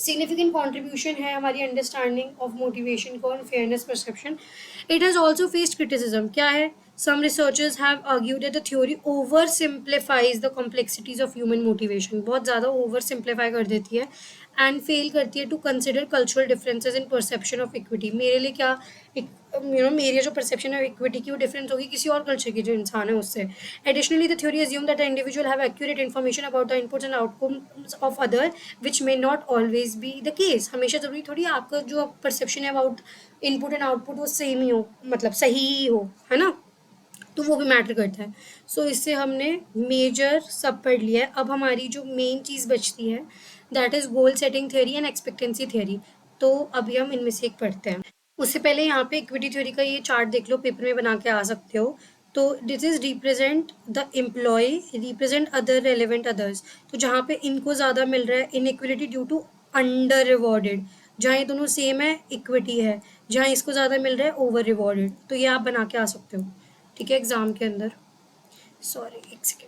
सिग्निफिकेंट कॉन्ट्रीब्यूशन है हमारी अंडरस्टैंडिंग ऑफ मोटिवेशन को और fairness perception. It has also faced criticism. क्या है, some researchers have argued that the theory oversimplifies the complexities of human motivation। बहुत ज़्यादा ओवर सिंप्लीफाई कर देती है एंड फेल करती है to consider cultural differences in perception of equity. मेरे लिए क्या, मेरी जो परसेप्शन है इक्विटी की वो डिफरेंस होगी किसी और कल्चर की जो इंसान है उससे। Additionally the theory assume that the individual have accurate information about the inputs and outcomes of other which may not always be the case। हमेशा ज़रूरी थोड़ी आपका जो परसेप्शन है अबाउट इनपुट एंड आउटपुट वो सेम ही हो, मतलब सही ही हो, है ना। तो वो भी मैटर करता है। सो इससे हमने मेजर सब पढ़ लिया है। अब हमारी जो मेन चीज़ बचती है that is goal setting theory and expectancy theory. तो अभी हम इनमें से एक पढ़ते हैं। उससे पहले यहाँ पे इक्विटी थ्योरी का ये चार्ट देख लो, पेपर में बना के आ सकते हो। तो this is represent the employee, represent other relevant others. तो जहाँ पे इनको ज़्यादा मिल रहा है inequity due to under rewarded, जहाँ ये दोनों सेम है इक्विटी है, जहाँ इसको ज़्यादा मिल रहा है ओवर रिवॉर्डेड। तो ये आप बना के आ सकते हो, ठीक है, एग्जाम के अंदर। सॉरी, एक सेकेंड।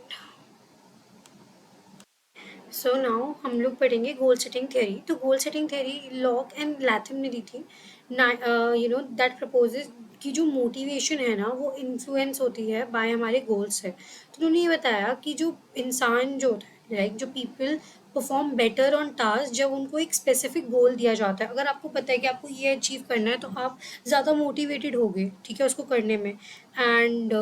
सो नाउ हम लोग पढ़ेंगे गोल सेटिंग थ्योरी। तो goal setting theory Locke and Latham ने दी थी। दैट प्रपोजेज कि जो मोटिवेशन है ना वो इन्फ्लुएंस होती है बाय हमारे गोल्स से। तो उन्होंने ये बताया कि जो इंसान जो होता है, लाइक जो people perform better on task जब उनको एक स्पेसिफिक गोल दिया जाता है। अगर आपको पता है कि आपको ये अचीव करना है तो आप ज़्यादा मोटिवेटेड होगे, ठीक है, उसको करने में। एंड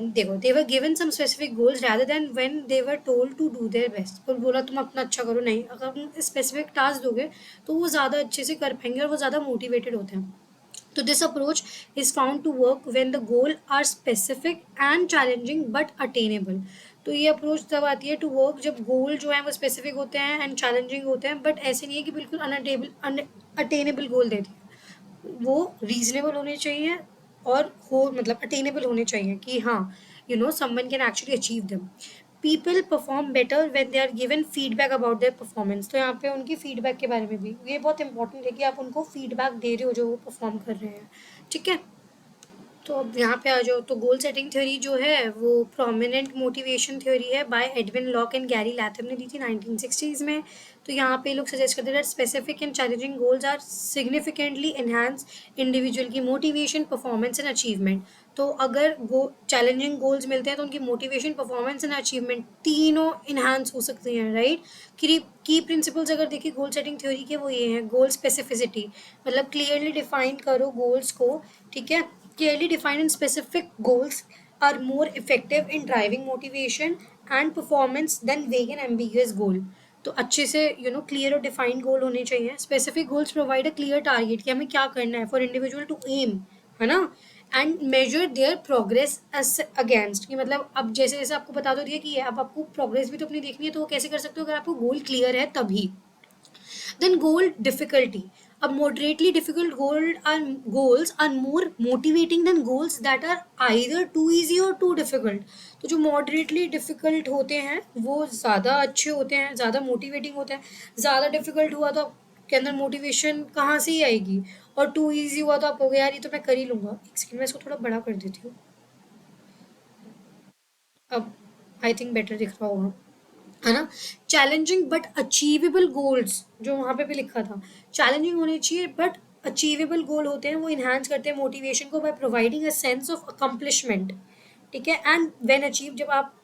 देखो, they were given some specific goals rather than when they were told to do their best. तो बोला तुम अपना अच्छा करो, नहीं, अगर तुम स्पेसिफिक टास्क दोगे तो वो ज़्यादा अच्छे से कर पाएंगे और वो ज़्यादा मोटिवेटेड होते हैं। तो this approach is found to work when the goal are specific and challenging but attainable। तो ये अप्रोच तब आती है टू वर्क जब गोल जो है वो स्पेसिफिक होते हैं एंड चैलेंजिंग होते हैं, बट ऐसे नहीं है कि बिल्कुल अटेनेबल गोल देते हैं। वो रीजनेबल होने चाहिए और हो मतलब अटेनेबल होने चाहिए कि हाँ, someone can actually achieve them. People perform better when they are given feedback about their performance. तो यहाँ पे उनकी फीडबैक के बारे में भी ये बहुत इंपॉर्टेंट है कि आप उनको फीडबैक दे रहे हो जो वो परफॉर्म कर रहे हैं, ठीक है। तो अब यहाँ पे आ जाओ, तो गोल सेटिंग थ्योरी जो है वो प्रोमिनेंट मोटिवेशन थ्योरी है, bye Edwin lock and Gary Latham ने दी थी 1960s में। तो यहाँ पे लोग सजेस्ट करते हैं specific and challenging goals are significantly enhance individual की मोटिवेशन, परफॉर्मेंस एंड अचीवमेंट। तो अगर चैलेंजिंग गोल्स मिलते हैं तो उनकी मोटिवेशन, परफॉर्मेंस एंड अचीवमेंट तीनों इन्हांस हो सकती हैं, राइट। की प्रिंसिपल्स अगर देखिए गोल सेटिंग थ्योरी के, वो ये हैं। गोल स्पेसिफिसिटी, मतलब क्लियरली डिफाइन करो गोल्स को, ठीक है। Clearly defined and specific goals are more effective in driving motivation and performance than vague and ambiguous goal। तो अच्छे से क्लियर और डिफाइंड गोल होने चाहिए। Specific goals provide a clear target कि हमें क्या करना है फॉर इंडिविजुअल टू एम, है ना, and measure their progress against. कि मतलब अब जैसे जैसे आपको बता दो दिया कि अब आपको प्रोग्रेस भी तो अपनी देखनी है, तो वो कैसे कर सकते हो अगर आपको गोल क्लियर है तभी। Then goal difficulty. अब moderately difficult goals are more motivating than goals that are either too easy or too difficult। तो जो moderately difficult होते हैं वो ज़्यादा अच्छे होते हैं, ज़्यादा motivating होते हैं। ज़्यादा difficult हुआ तो आपके अंदर motivation कहाँ से ही आएगी, और too easy हुआ तो आप कहोगे यार ये तो मैं कर ही लूँगा। एक सेकंड में इसको थोड़ा बड़ा कर देती हूँ, अब आई थिंक बेटर दिख रहा होगा, है ना। चैलेंजिंग बट अचीवेबल गोल्स, जो वहाँ पे भी लिखा था, चैलेंजिंग होने चाहिए बट अचीवेबल गोल होते हैं। वो इन्हांस करते हैं मोटिवेशन को by providing a sense of accomplishment, ठीक है। एंड व्हेन अचीव, जब आप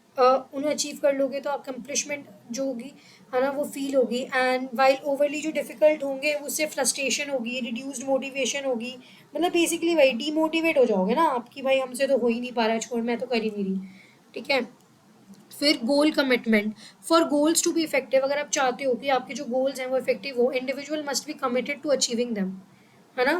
उन्हें अचीव कर लोगे तो अकम्पलिशमेंट जो होगी, है ना, वो फील होगी। एंड वाइल ओवरली जो डिफिकल्ट होंगे उससे फ्रस्ट्रेशन होगी, रिड्यूस्ड मोटिवेशन होगी। मतलब बेसिकली वही डीमोटिवेट हो जाओगे ना आपकी, भाई हमसे तो हो ही नहीं पा रहा है, छोड़ मैं तो कर ही नहीं रही, ठीक है। फिर goal commitment, for goals to be effective, अगर आप चाहते हो कि आपके जो गोल्स हैं वो इफेक्टिव हो, individual must be committed to achieving them, है ना।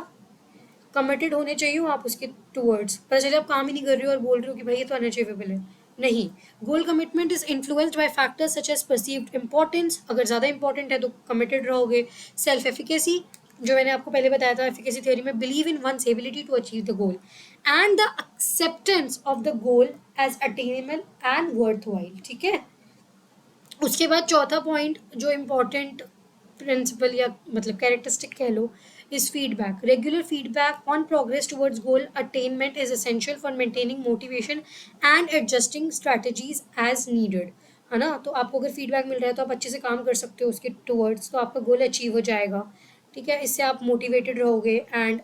कमिटेड होने चाहिए हो आप उसके टूवर्ड्स। पता चले आप काम ही नहीं कर रहे हो और बोल रहे हो कि भाई ये तो अनअचीवेबल है, नहीं। Goal commitment is influenced by factors such as perceived importance, अगर ज़्यादा इंपॉर्टेंट है तो कमिटेड रहोगे। सेल्फ एफिकेसी, जो मैंने आपको पहले बताया था एफिकेसी थ्योरी में, believe in one's ability to achieve the goal, and the acceptance of the goal as attainable and worthwhile, ठीक है। उसके बाद चौथा पॉइंट जो इम्पोर्टेंट प्रिंसिपल या मतलब कैरेक्टरिस्टिक कह लो, is feedback. Regular feedback on progress towards goal attainment is essential for maintaining motivation and adjusting strategies as needed, है ना। तो आपको अगर फीडबैक मिल रहा है तो आप अच्छे से काम कर सकते हो उसके टुवर्ड्स, तो आपका गोल अचीव हो जाएगा, ठीक है। इससे आप मोटिवेटेड रहोगे। एंड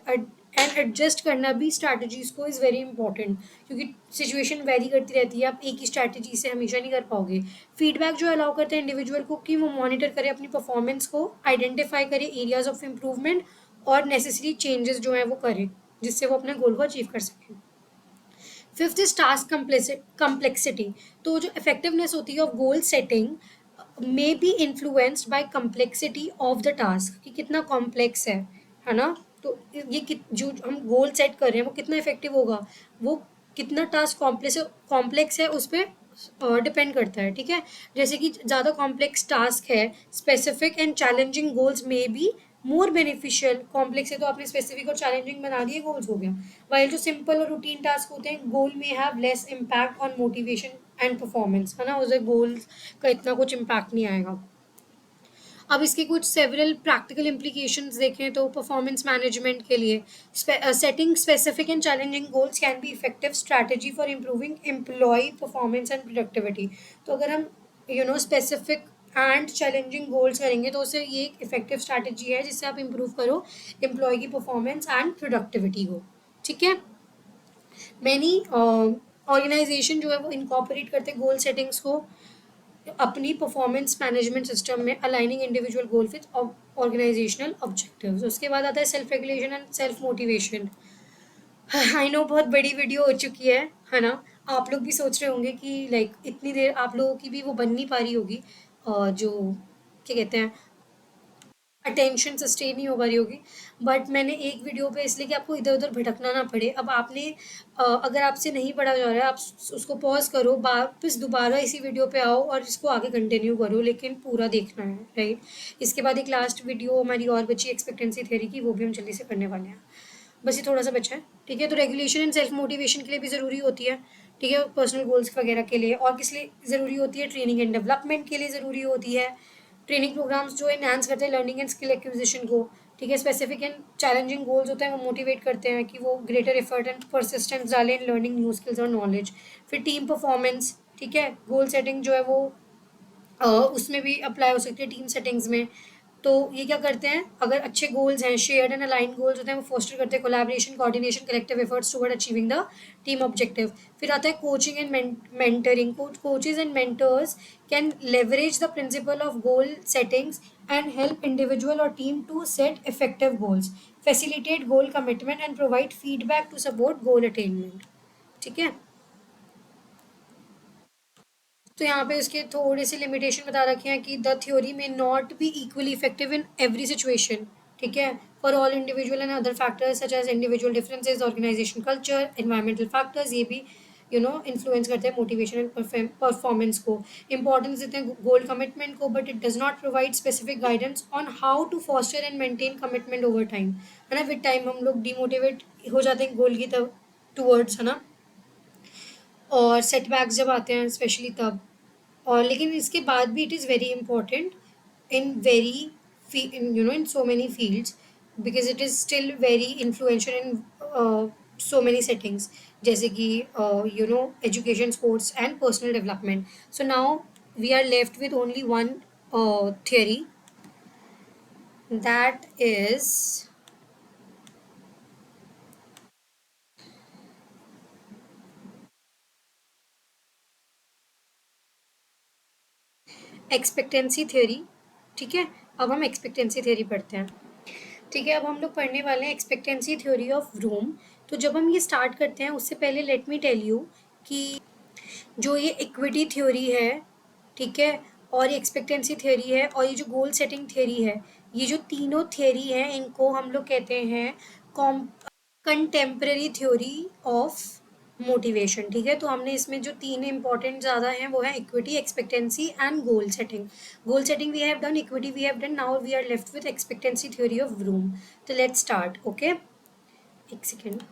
एडजस्ट करना भी स्ट्रैटेजीज को इज़ वेरी इंपॉर्टेंट, क्योंकि सिचुएशन वेरी करती रहती है, आप एक ही स्ट्रैटेजी से हमेशा नहीं कर पाओगे। फीडबैक जो अलाउ करते हैं इंडिविजुअल को कि वो मॉनिटर करे अपनी परफॉर्मेंस को, आइडेंटिफाई करे एरियाज ऑफ इम्प्रूवमेंट और नेसेसरी चेंजेस जो है वो करे, जिससे वो अपने गोल को अचीव कर सकें। Fifth is task complexity. तो जो इफेक्टिवनेस होती है of goal setting may be influenced by complexity of the task, कि कितना कॉम्प्लेक्स है ना। तो ये जो हम गोल सेट कर रहे हैं वो कितना इफेक्टिव होगा, वो कितना टास्क कॉम्प्लेक्स है उस पर डिपेंड करता है, ठीक है। जैसे कि ज़्यादा कॉम्प्लेक्स टास्क है, स्पेसिफिक एंड चैलेंजिंग गोल्स में बी मोर बेनिफिशियल। कॉम्प्लेक्स है तो आपने स्पेसिफिक और चैलेंजिंग बना दिए, गोल्स हो गया। वाइल जो सिंपल और रूटीन टास्क होते हैं, गोल में have less impact on motivation and performance, है ना, उसे गोल्स का इतना कुछ इम्पैक्ट नहीं आएगा। अब इसके कुछ सेवरल प्रैक्टिकल इम्प्लीकेशंस देखें तो परफॉर्मेंस मैनेजमेंट के लिए setting specific and challenging goals can be effective strategy for improving employee performance and productivity. तो अगर हम स्पेसिफिक एंड चैलेंजिंग गोल्स करेंगे तो उससे ये एक इफेक्टिव स्ट्रैटेजी है जिससे आप इम्प्रूव करो एम्प्लॉय की परफॉर्मेंस एंड प्रोडक्टिविटी को, ठीक है। मैनी ऑर्गेनाइजेशन जो है वो इनकॉर्पोरेट करते हैं गोल सेटिंग्स को अपनी परफॉर्मेंस मैनेजमेंट सिस्टम में aligning individual goal with organisational objectives. उसके बाद आता है self regulation and self motivation. I know बहुत बड़ी वीडियो हो चुकी है ना। आप लोग भी सोच रहे होंगे कि लाइक इतनी देर आप लोगों की भी वो बन नहीं पा रही होगी, जो क्या कहते हैं, अटेंशन सस्टेन नहीं हो पा रही होगी। बट मैंने एक वीडियो पे इसलिए कि आपको इधर उधर भटकना ना पड़े। अब आपने अगर आपसे नहीं पढ़ा जा रहा है, आप उसको पॉज करो, वापस दोबारा इसी वीडियो पे आओ और इसको आगे कंटिन्यू करो, लेकिन पूरा देखना है, राइट। इसके बाद एक लास्ट वीडियो हमारी और बची एक्सपेक्टेंसी थ्योरी की, वो भी हम जल्दी से करने वाले हैं। बस ये थोड़ा सा बचा है, ठीक है। तो रेगुलेशन एंड सेल्फ मोटिवेशन के लिए भी ज़रूरी होती है, ठीक है। पर्सनल गोल्स वगैरह के लिए, और किस लिए ज़रूरी होती है, ट्रेनिंग एंड डेवलपमेंट के लिए ज़रूरी होती है। ट्रेनिंग प्रोग्राम्स जो एनहांस करते हैं लर्निंग एंड स्किल एक्विजिशन को, ठीक है। स्पेसिफिक एंड चैलेंजिंग गोल्स होते हैं, वो मोटिवेट करते हैं कि वो ग्रेटर एफर्ट एंड परसिस्टेंस डालें इन लर्निंग न्यू स्किल्स और नॉलेज। फिर टीम परफॉर्मेंस, ठीक है। गोल सेटिंग जो है वो उसमें भी अप्लाई हो सकती है टीम सेटिंग्स में। तो ये क्या करते हैं, अगर अच्छे गोल्स हैं, शेयर्ड एंड अलाइन गोल्स होते हैं, वो फोस्टर करते हैं collaboration, coordination, collective efforts toward achieving the team objective. फिर आता है coaching and mentoring. Coaches and mentors can leverage the principle of goal settings and help individual और team to set effective goals, facilitate goal commitment and provide feedback to support goal attainment, ठीक है। तो यहाँ पे इसके थोड़े से लिमिटेशन बता रखे हैं कि the theory may not be equally effective in every situation, ठीक है। For all individual and other factors such as individual differences, organisation culture, environmental factors, ये भी इन्फ्लुएंस करते हैं मोटिवेशन एंड परफॉर्मेंस को। इंपॉर्टेंस देते हैं गोल कमिटमेंट को, but it does not provide specific guidance on how to foster and maintain commitment over time, है ना। विद टाइम हम लोग डिमोटिवेट हो जाते हैं गोल की तरफ टूवर्ड्स, है ना। और सेटबैक्स जब आते हैं स्पेशली तब। और लेकिन इसके बाद भी it is very important in very in so many fields, because it is still very influential in so many settings, जैसे कि education, sports and personal development. So now we are left with only one theory, that is expectancy theory, ठीक है। अब हम एक्सपेक्टेंसी थ्योरी पढ़ते हैं, ठीक है। अब हम लोग पढ़ने वाले हैं एक्सपेक्टेंसी थ्योरी ऑफ रूम। तो जब हम ये स्टार्ट करते हैं उससे पहले लेट मी टेल यू कि जो ये इक्विटी थ्योरी है, ठीक है, और ये एक्सपेक्टेंसी थ्योरी है, और ये जो गोल सेटिंग थ्योरी है, ये जो तीनों थ्योरी हैं इनको हम लोग कहते हैं कंटेम्प्रेरी थ्योरी ऑफ मोटिवेशन, ठीक है। तो हमने इसमें जो तीन इंपॉर्टेंट ज़्यादा हैं वो है equity, expectancy and goal setting. Goal setting we have done, equity we have done, now we are left with expectancy theory of Vroom. तो लेट्स स्टार्ट, ओके। एक second.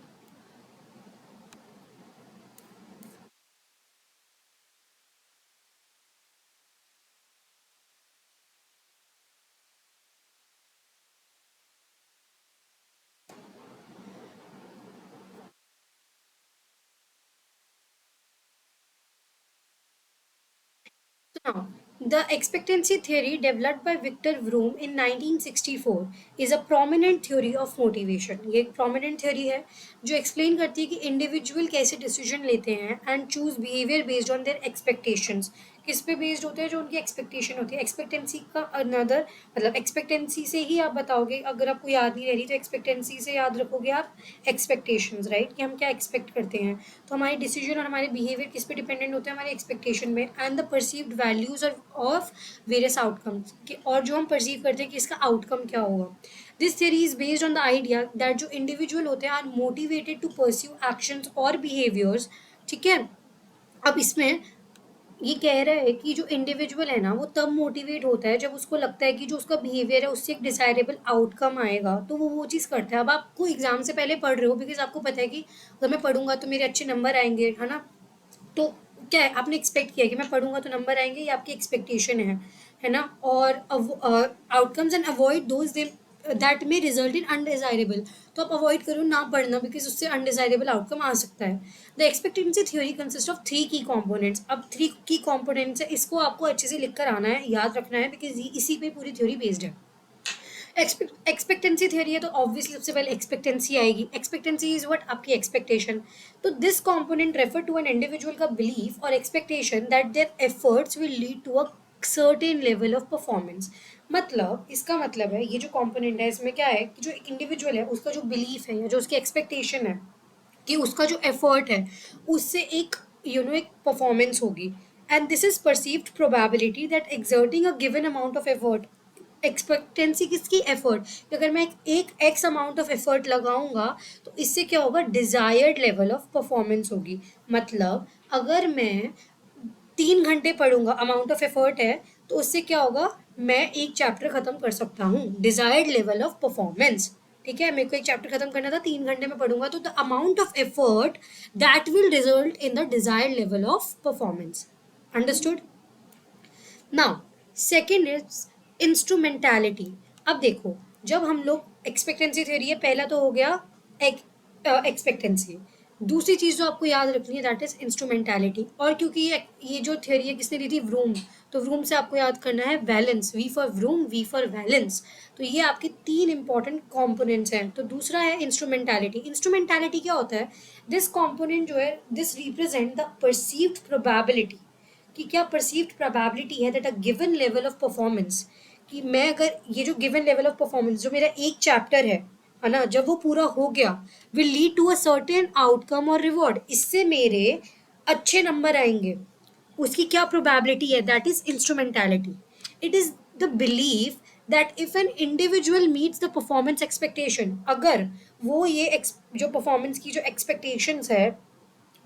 Now, the expectancy theory developed by Victor Vroom in 1964 is a prominent theory of motivation. ये एक prominent theory है जो explain करती है कि individual कैसे decision लेते हैं and choose behavior based on their expectations. किस पे बेस्ड होते हैं, जो उनकी एक्सपेक्टेशन होती है। एक्सपेक्टेंसी का अनदर मतलब एक्सपेक्टेंसी से ही आप बताओगे, अगर आपको याद नहीं रह रही तो एक्सपेक्टेंसी से याद रखोगे आप एक्सपेक्टेशंस, राइट, कि हम क्या एक्सपेक्ट करते हैं। तो हमारे डिसीजन और हमारे बिहेवियर किस पे डिपेंडेंट होते हैं, हमारे एक्सपेक्टेशन में, and the perceived values of various outcomes, और जो हम परसीव करते हैं कि इसका आउटकम क्या होगा। This theory is based on the idea that जो इंडिविजुअल होते हैं are motivated to pursue actions और बिहेवियर्स, ठीक है। अब इसमें ये कह रहा है कि जो इंडिविजुअल है ना वो तब मोटिवेट होता है जब उसको लगता है कि जो उसका बिहेवियर है उससे एक डिसायरेबल आउटकम आएगा, तो वो चीज़ करता है। अब आपको एग्जाम से पहले पढ़ रहे हो बिकॉज आपको पता है कि अगर मैं पढ़ूंगा तो मेरे अच्छे नंबर आएंगे, है ना। तो क्या है, आपने एक्सपेक्ट किया कि मैं पढ़ूंगा तो नंबर आएंगे, ये आपकी एक्सपेक्टेशन है ना। और outcomes and avoid those that में रिजल्ट इन अनडिजायरेबल। तो आप अवॉइड करो ना पढ़ना, बिकॉज उससे अनडिजायरेबल आउटकम आ सकता है। The expectancy theory consist of 3 की कॉम्पोनेंट्स। अब 3 की कॉम्पोनेंट्स है, इसको आपको अच्छे से लिख कर आना है, याद रखना है, बिकॉज इसी पे पूरी थ्योरी बेस्ड है। एक्सपेक्टेंसी थ्योरी है तो ऑब्वियसली सबसे पहले एक्सपेक्टेंसी आएगी. एक्सपेक्टेंसी इज व्हाट, आपकी एक्सपेक्टेशन. तो this component refer to an individual का बिलीफ और expectation that their efforts will lead to a certain level of performance. मतलब इसका मतलब है, ये जो कंपोनेंट है इसमें क्या है कि जो एक इंडिविजुअल है उसका जो बिलीफ है या जो उसकी एक्सपेक्टेशन है कि उसका जो एफर्ट है उससे एक एक परफॉर्मेंस होगी. And this is perceived probability that exerting a given amount of effort. Expectancy किसकी, एफर्ट. अगर मैं एक एक्स अमाउंट ऑफ एफर्ट लगाऊंगा तो इससे क्या होगा, डिजायर्ड लेवल ऑफ परफॉर्मेंस होगी. मतलब अगर मैं 3 घंटे पढ़ूंगा, अमाउंट ऑफ एफर्ट है, तो उससे क्या होगा, मैं एक चैप्टर खत्म कर सकता हूँ, डिजायर्ड लेवल ऑफ परफॉर्मेंस. ठीक है, मेरे को एक चैप्टर खत्म करना था, 3 घंटे में पढ़ूंगा, तो the amount of effort that will result in the desired level of performance. Understood. Now second is instrumentality. अब देखो, जब हम लोग एक्सपेक्टेंसी थ्योरी है, पहला तो हो गया एक्सपेक्टेंसी. दूसरी चीज जो आपको याद रखनी है दैट इज इंस्ट्रूमेंटैलिटी. और क्योंकि ये जो थ्योरी है किसने दी थी, व्रूम, तो व्रूम से आपको याद करना है valence, V for Vroom, V for valence. तो ये आपके 3 इंपॉर्टेंट कॉम्पोनेंट्स हैं. तो दूसरा है इंस्ट्रूमेंटैलिटी. इंस्ट्रूमेंटैलिटी क्या होता है, दिस कॉम्पोनेंट जो है, this represent the perceived probability, कि क्या परसीव्ड प्रोबेबिलिटी है that a given level of performance, कि मैं अगर ये जो गिवन लेवल ऑफ परफॉर्मेंस जो मेरा एक चैप्टर है ना, जब वो पूरा हो गया, will lead to a certain outcome और रिवॉर्ड, इससे मेरे अच्छे नंबर आएंगे, उसकी क्या प्रोबेबिलिटी है, that is instrumentality. It is the belief that if an individual meets the performance expectation, अगर वो ये जो परफॉर्मेंस की जो एक्सपेक्टेशंस है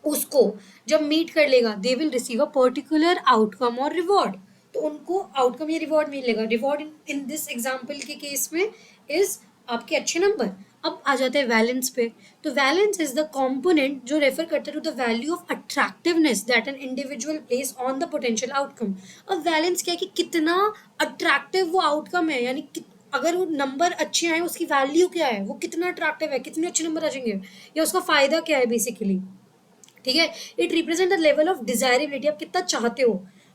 उसको जब मीट कर लेगा, they will receive a particular outcome और रिवॉर्ड. तो उनको आउटकम या रिवॉर्ड मिलेगा. रिवॉर्ड इन दिस एग्जाम्पल के केस में इज आपके अच्छे नंबर. अब आ जाते हैं वैलेंस पे. तो वैलेंस इज द कंपोनेंट जो रेफर करता है to the value of attractiveness that an individual place on the potential outcome. अब वैलेंस क्या है कि कितना अट्रैक्टिव वो आउटकम है, यानी अगर वो नंबर अच्छे आए उसकी वैल्यू क्या है, वो कितना अट्रैक्टिव है, कितने अच्छे नंबर आ जाएंगे, या उसका फायदा क्या है बेसिकली. ठीक है, it represent the level of desirability, आप कितना चाहते हो,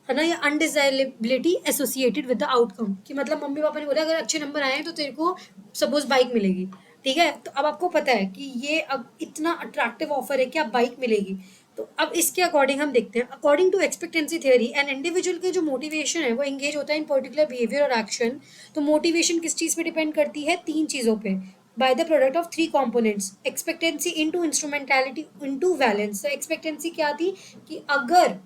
है ना, या अनडिजायरेबिलिटी एसोसिएटेड विद द आउटकम, कि मतलब मम्मी पापा ने बोला अगर अच्छे नंबर आए तो तेरे को सपोज बाइक मिलेगी. ठीक है, तो अब आपको पता है कि ये अब इतना अट्रैक्टिव ऑफर है कि आप बाइक मिलेगी. तो अब इसके अकॉर्डिंग हम देखते हैं, according to expectancy theory an individual के जो मोटिवेशन है वो एंगेज होता है इन पर्टिकुलर बिहेवियर और एक्शन. तो मोटिवेशन किस चीज पे डिपेंड करती है, 3 चीजों पे, by the product of 3 components, expectancy into instrumentality into valence. तो expectancy क्या थी कि अगर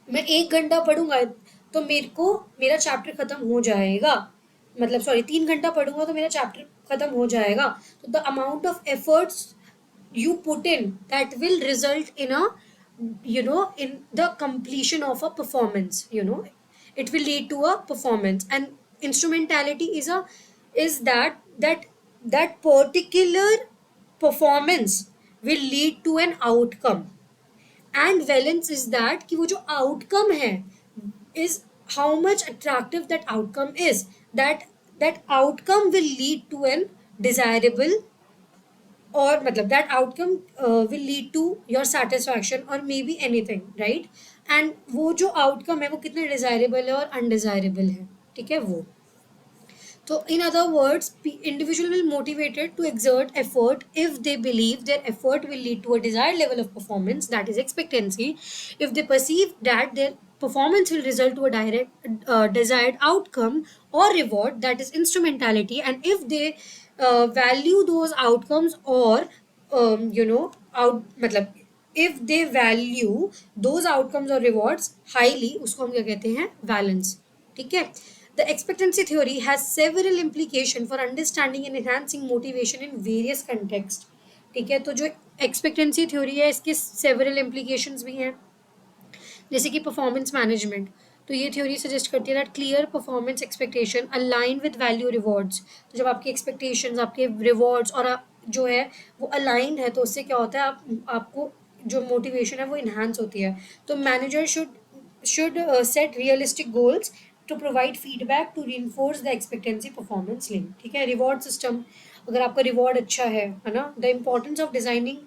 मैं 1 घंटा पढ़ूंगा तो मेरे को मेरा चैप्टर खत्म हो जाएगा, मतलब सॉरी 3 घंटा पढ़ूंगा तो मेरा चैप्टर खत्म हो जाएगा. तो the amount of efforts you put in that will result in a in the completion of a performance. It will lead to a performance. And instrumentality is that particular performance will lead to an outcome. And valence is that कि वो जो आउटकम है is how much attractive that outcome is, that outcome will lead to an desirable, और मतलब that outcome will lead to your satisfaction और maybe anything, right. And वो जो आउटकम है वो कितना डिजायरेबल है और अनडिजायरेबल है. ठीक है, वो. So, in other words, individual will motivated to exert effort if they believe their effort will lead to a desired level of performance, that is expectancy. If they perceive that their performance will result to a direct desired outcome or reward, that is instrumentality. And if they value those outcomes or मतलब if they value those outcomes or rewards highly, उसको हम क्या कहते हैं, वैलेंस. ठीक है. The expectancy theory has several implications for understanding and enhancing motivation in various contexts. ठीक है, तो जो एक्सपेक्टेंसी थ्योरी है इसके सेवरल इम्प्लीकेशंस भी हैं, जैसे कि परफॉर्मेंस मैनेजमेंट. तो ये थ्योरी सजेस्ट करती है that clear performance expectation align with value rewards. तो जब आपके एक्सपेक्टेशंस, आपके रिवॉर्ड्स और जो है वो अलाइंड है, तो उससे क्या होता है, आपको जो मोटिवेशन है वो इन्हांस होती है. तो manager should set realistic goals to provide feedback to reinforce the expectancy performance link. ठीक है, रिवॉर्ड सिस्टम, अगर आपका रिवॉर्ड अच्छा है ना, the importance of designing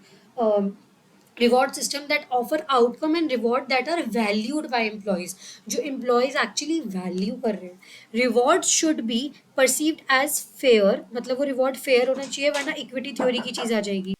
reward system that offer outcome and reward that are valued by employees, जो एम्प्लॉयज एक्चुअली वैल्यू कर रहे हैं. Reward should be perceived as fair, मतलब वो रिवॉर्ड फेयर होना चाहिए, वरना इक्विटी थ्योरी की चीज आ जाएगी,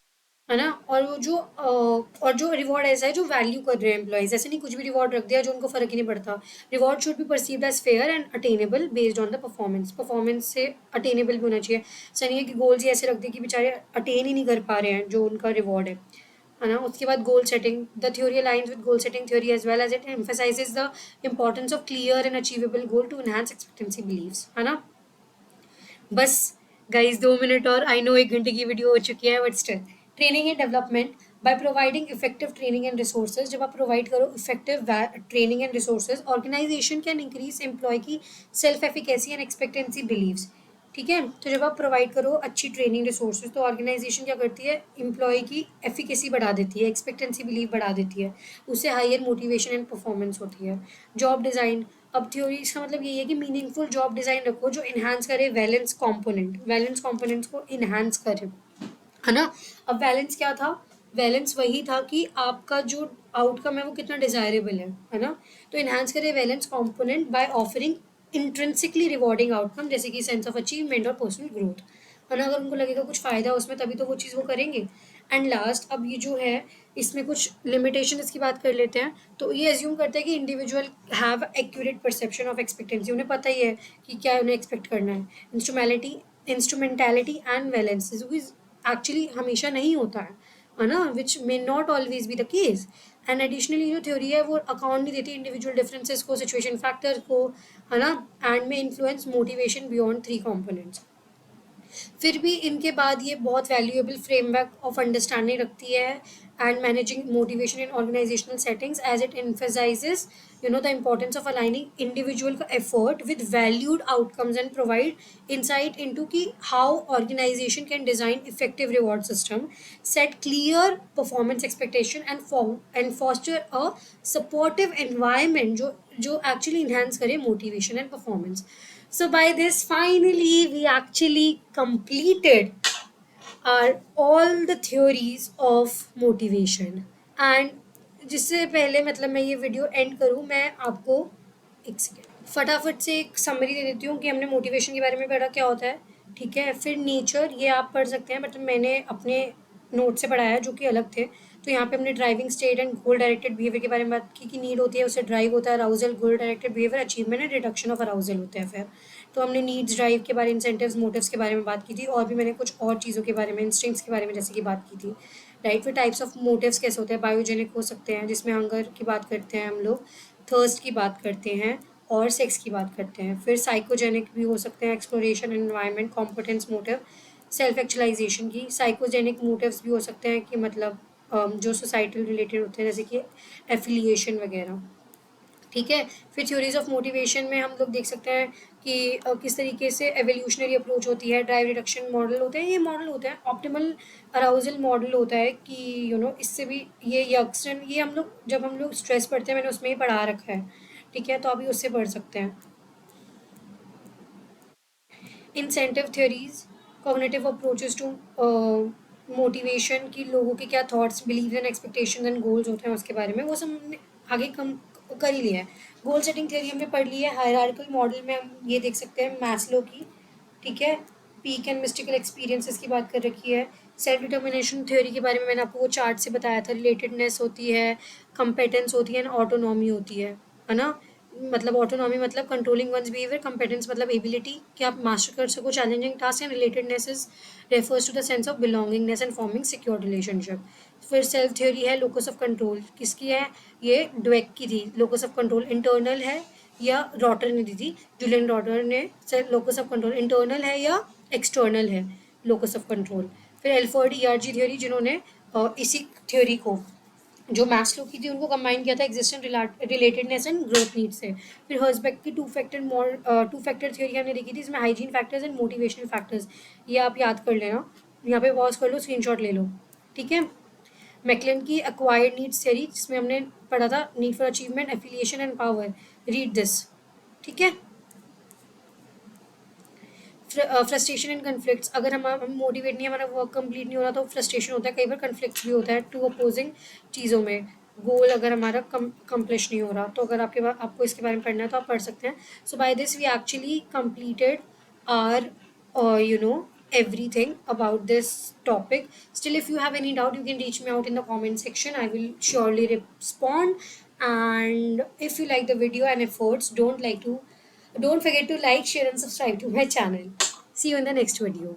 है ना. और वो जो और जो रिवॉर्ड ऐसा है जो वैल्यू कर रहे हैं एम्प्लॉयज, ऐसे नहीं कुछ भी रिवॉर्ड रख दिया जो उनको फर्क ही नहीं पड़ता. Reward should be perceived as fair and attainable based on the performance, performance से अटेनेबल भी होना चाहिए. ऐसा नहीं है कि गोल्स ही ऐसे रख दिए कि बेचारे अटेन ही नहीं कर पा रहे हैं जो उनका रिवॉर्ड है ना. उसके बाद goal setting, the theory aligns with goal setting theory as well as it emphasizes the importance of clear and achievable goal to enhance expectancy beliefs, है ना. बस गाइस 2 मिनट और, आई नो 1 घंटे की वीडियो हो चुकी है, but still. Training and development, by providing effective training and resources, जब आप प्रोवाइड करो effective training and resources, organization can increase employee की self efficacy and expectancy beliefs. ठीक है, तो जब आप प्रोवाइड करो अच्छी ट्रेनिंग रिसोर्सेज तो ऑर्गेनाइजेशन क्या करती है, एम्प्लॉय की एफिकेसी बढ़ा देती है, एक्सपेक्टेंसी बिलीव बढ़ा देती है, उससे हायर मोटिवेशन एंड परफॉर्मेंस होती है. जॉब डिज़ाइन, अब थ्योरी इसका मतलब यही है कि मीनिंगफुल जॉब डिज़ाइन रखो जो इन्हांस करे वैलेंस कंपोनेंट्स को इन्हांस करे, है ना. अब बैलेंस क्या था, बैलेंस वही था कि आपका जो आउटकम है वो कितना डिजायरेबल है ना. तो इन्हांस करे balance component by offering intrinsically rewarding outcome, जैसे कि सेंस ऑफ अचीवमेंट और पर्सनल ग्रोथ, है ना. अगर उनको लगेगा कुछ फ़ायदा उसमें तभी तो वो चीज़ वो करेंगे. एंड लास्ट, अब ये जो है इसमें कुछ लिमिटेशन इसकी बात कर लेते हैं. तो ये एज्यूम करते हैं कि individual have accurate perception of expectancy, उन्हें पता ही है कि क्या उन्हें एक्सपेक्ट करना है. इंस्ट्रूमेंटैलिटी एंड वैलेंस एक्चुअली हमेशा नहीं होता है ना, which may not always be the case. And additionally जो थ्योरी है वो अकाउंट नहीं देती इंडिविजुअल डिफरेंसेस को, सिचुएशन फैक्टर को, है ना. एंड में इन्फ्लुएंस मोटिवेशन बियॉन्ड 3 कंपोनेंट्स. फिर भी इनके बाद ये बहुत वैल्यूएबल फ्रेमवर्क ऑफ अंडरस्टैंडिंग रखती है and managing motivation in organizational settings as it emphasizes the importance of aligning individual का effort with valued outcomes and provide insight into कि how organization can design effective reward system, set clear performance expectation and foster a supportive environment जो actually enhance करे motivation and performance. So by this, finally, we actually completed our all the theories of motivation. And जिससे पहले मतलब मैं ये वीडियो एंड करूँ, मैं आपको एक सेकेंड फटाफट से एक समरी दे देती हूँ कि हमने मोटिवेशन के बारे में पढ़ा क्या होता है. ठीक है, फिर नेचर ये आप पढ़ सकते हैं, मतलब मैंने अपने नोट से पढ़ाया है जो कि अलग थे. तो यहाँ पे हमने driving state and goal directed behaviour के बारे में बात की कि नीड होती है, उससे ड्राइव होता है, arousal, goal directed behaviour, achievement and reduction of arousal होते हैं. फिर तो हमने नीड्स, ड्राइव के बारे में, इंसेंटिव्स, मोटिव्स के बारे में बात की थी, और भी मैंने कुछ और चीज़ों के बारे में, इंस्टिंक्ट्स के बारे में जैसे कि बात की थी. राइट, फिर टाइप्स ऑफ मोटिव्स कैसे होते हैं, बायोजेनिक हो सकते हैं जिसमें हंगर की बात करते हैं हम लोग, थर्स्ट की बात करते हैं, और सेक्स की बात करते हैं. फिर साइकोजेनिक भी हो सकते हैं, exploration, environment, competence motive, self actualisation की. साइकोजेनिक मोटिव्स भी हो सकते हैं कि मतलब जो सोसाइटल रिलेटेड होते हैं जैसे कि एफिलिएशन वगैरह. ठीक है, फिर थ्योरीज ऑफ मोटिवेशन में हम लोग देख सकते हैं कि किस तरीके से एवोल्यूशनरी अप्रोच होती है, ड्राइव रिडक्शन मॉडल होते हैं, ये मॉडल होता है, ऑप्टिमल अराउजल मॉडल होता है कि इससे भी ये यक्सन, ये जब हम लोग स्ट्रेस पढ़ते हैं मैंने उसमें ही पढ़ा रखा है. ठीक है, तो अभी उससे पढ़ सकते हैं. Incentive theories, cognitive approaches to motivation की लोगों के क्या thoughts, believe and expectation and goals होते हैं उसके बारे में, वो सब हमने आगे कम कर ही लिया है. गोल सेटिंग थ्योरी हमने पढ़ ली है. हायरार्किकल मॉडल में हम ये देख सकते हैं मैस्लो की. ठीक है, पीक एंड मिस्टिकल एक्सपीरियंसेस की बात कर रखी है. सेल्फ डिटर्मिनेशन थ्योरी के बारे में मैंने आपको वो चार्ट से बताया था. रिलेटेडनेस होती है, कंपेटेंस होती है एंड ऑटोनॉमी होती है ना. मतलब ऑटोनॉमी मतलब कंट्रोलिंग वंस बिहेवियर, कंपेटेंस मतलब एबिलिटी कि आप मास्टर कर सको challenging task, and relatedness is refers to the sense of belongingness and forming secure relationship. फिर सेल्फ थ्योरी है, लोकस ऑफ कंट्रोल किसकी है, ये ड्वेक की थी. लोकस ऑफ कंट्रोल इंटरनल है या रॉटर ने दी थी, जूलियन रॉटर ने. लोकस ऑफ कंट्रोल इंटरनल है या एक्सटर्नल है, लोकस ऑफ कंट्रोल. फिर एल्फर्ड ईआरजी थ्योरी जिन्होंने इसी थ्योरी को जो मैस्लो की थी उनको कंबाइन किया था existent relatedness and growth need से. फिर हर्सबेक की टू फैक्टर थ्योरी हमने देखी थी, इसमें hygiene factors and motivational factors, ये आप याद कर लेना, यहाँ पे पॉज कर लो, स्क्रीनशॉट ले लो. ठीक है, मैकलन की एक्वायर्ड नीड्स थ्योरी जिसमें हमने पढ़ा था need for achievement, affiliation and power, read this. ठीक है, फ्रस्ट्रेशन एंड कन्फ्लिक्ट्स, अगर हम मोटिवेट नहीं, हमारा वर्क कंप्लीट नहीं हो रहा तो फ्रस्ट्रेशन होता है, कई बार कन्फ्लिक्ट भी होता है टू अपोजिंग चीज़ों में, गोल अगर हमारा कंप्लीट नहीं हो रहा, तो अगर आपको इसके बारे में पढ़ना है तो आप पढ़ सकते हैं. So by this we actually completed are everything about this topic. Still, if you have any doubt, you can reach me out in the comment section. I will surely respond. And if you like the video and efforts, don't forget to like, share and subscribe to my channel. See you in the next video.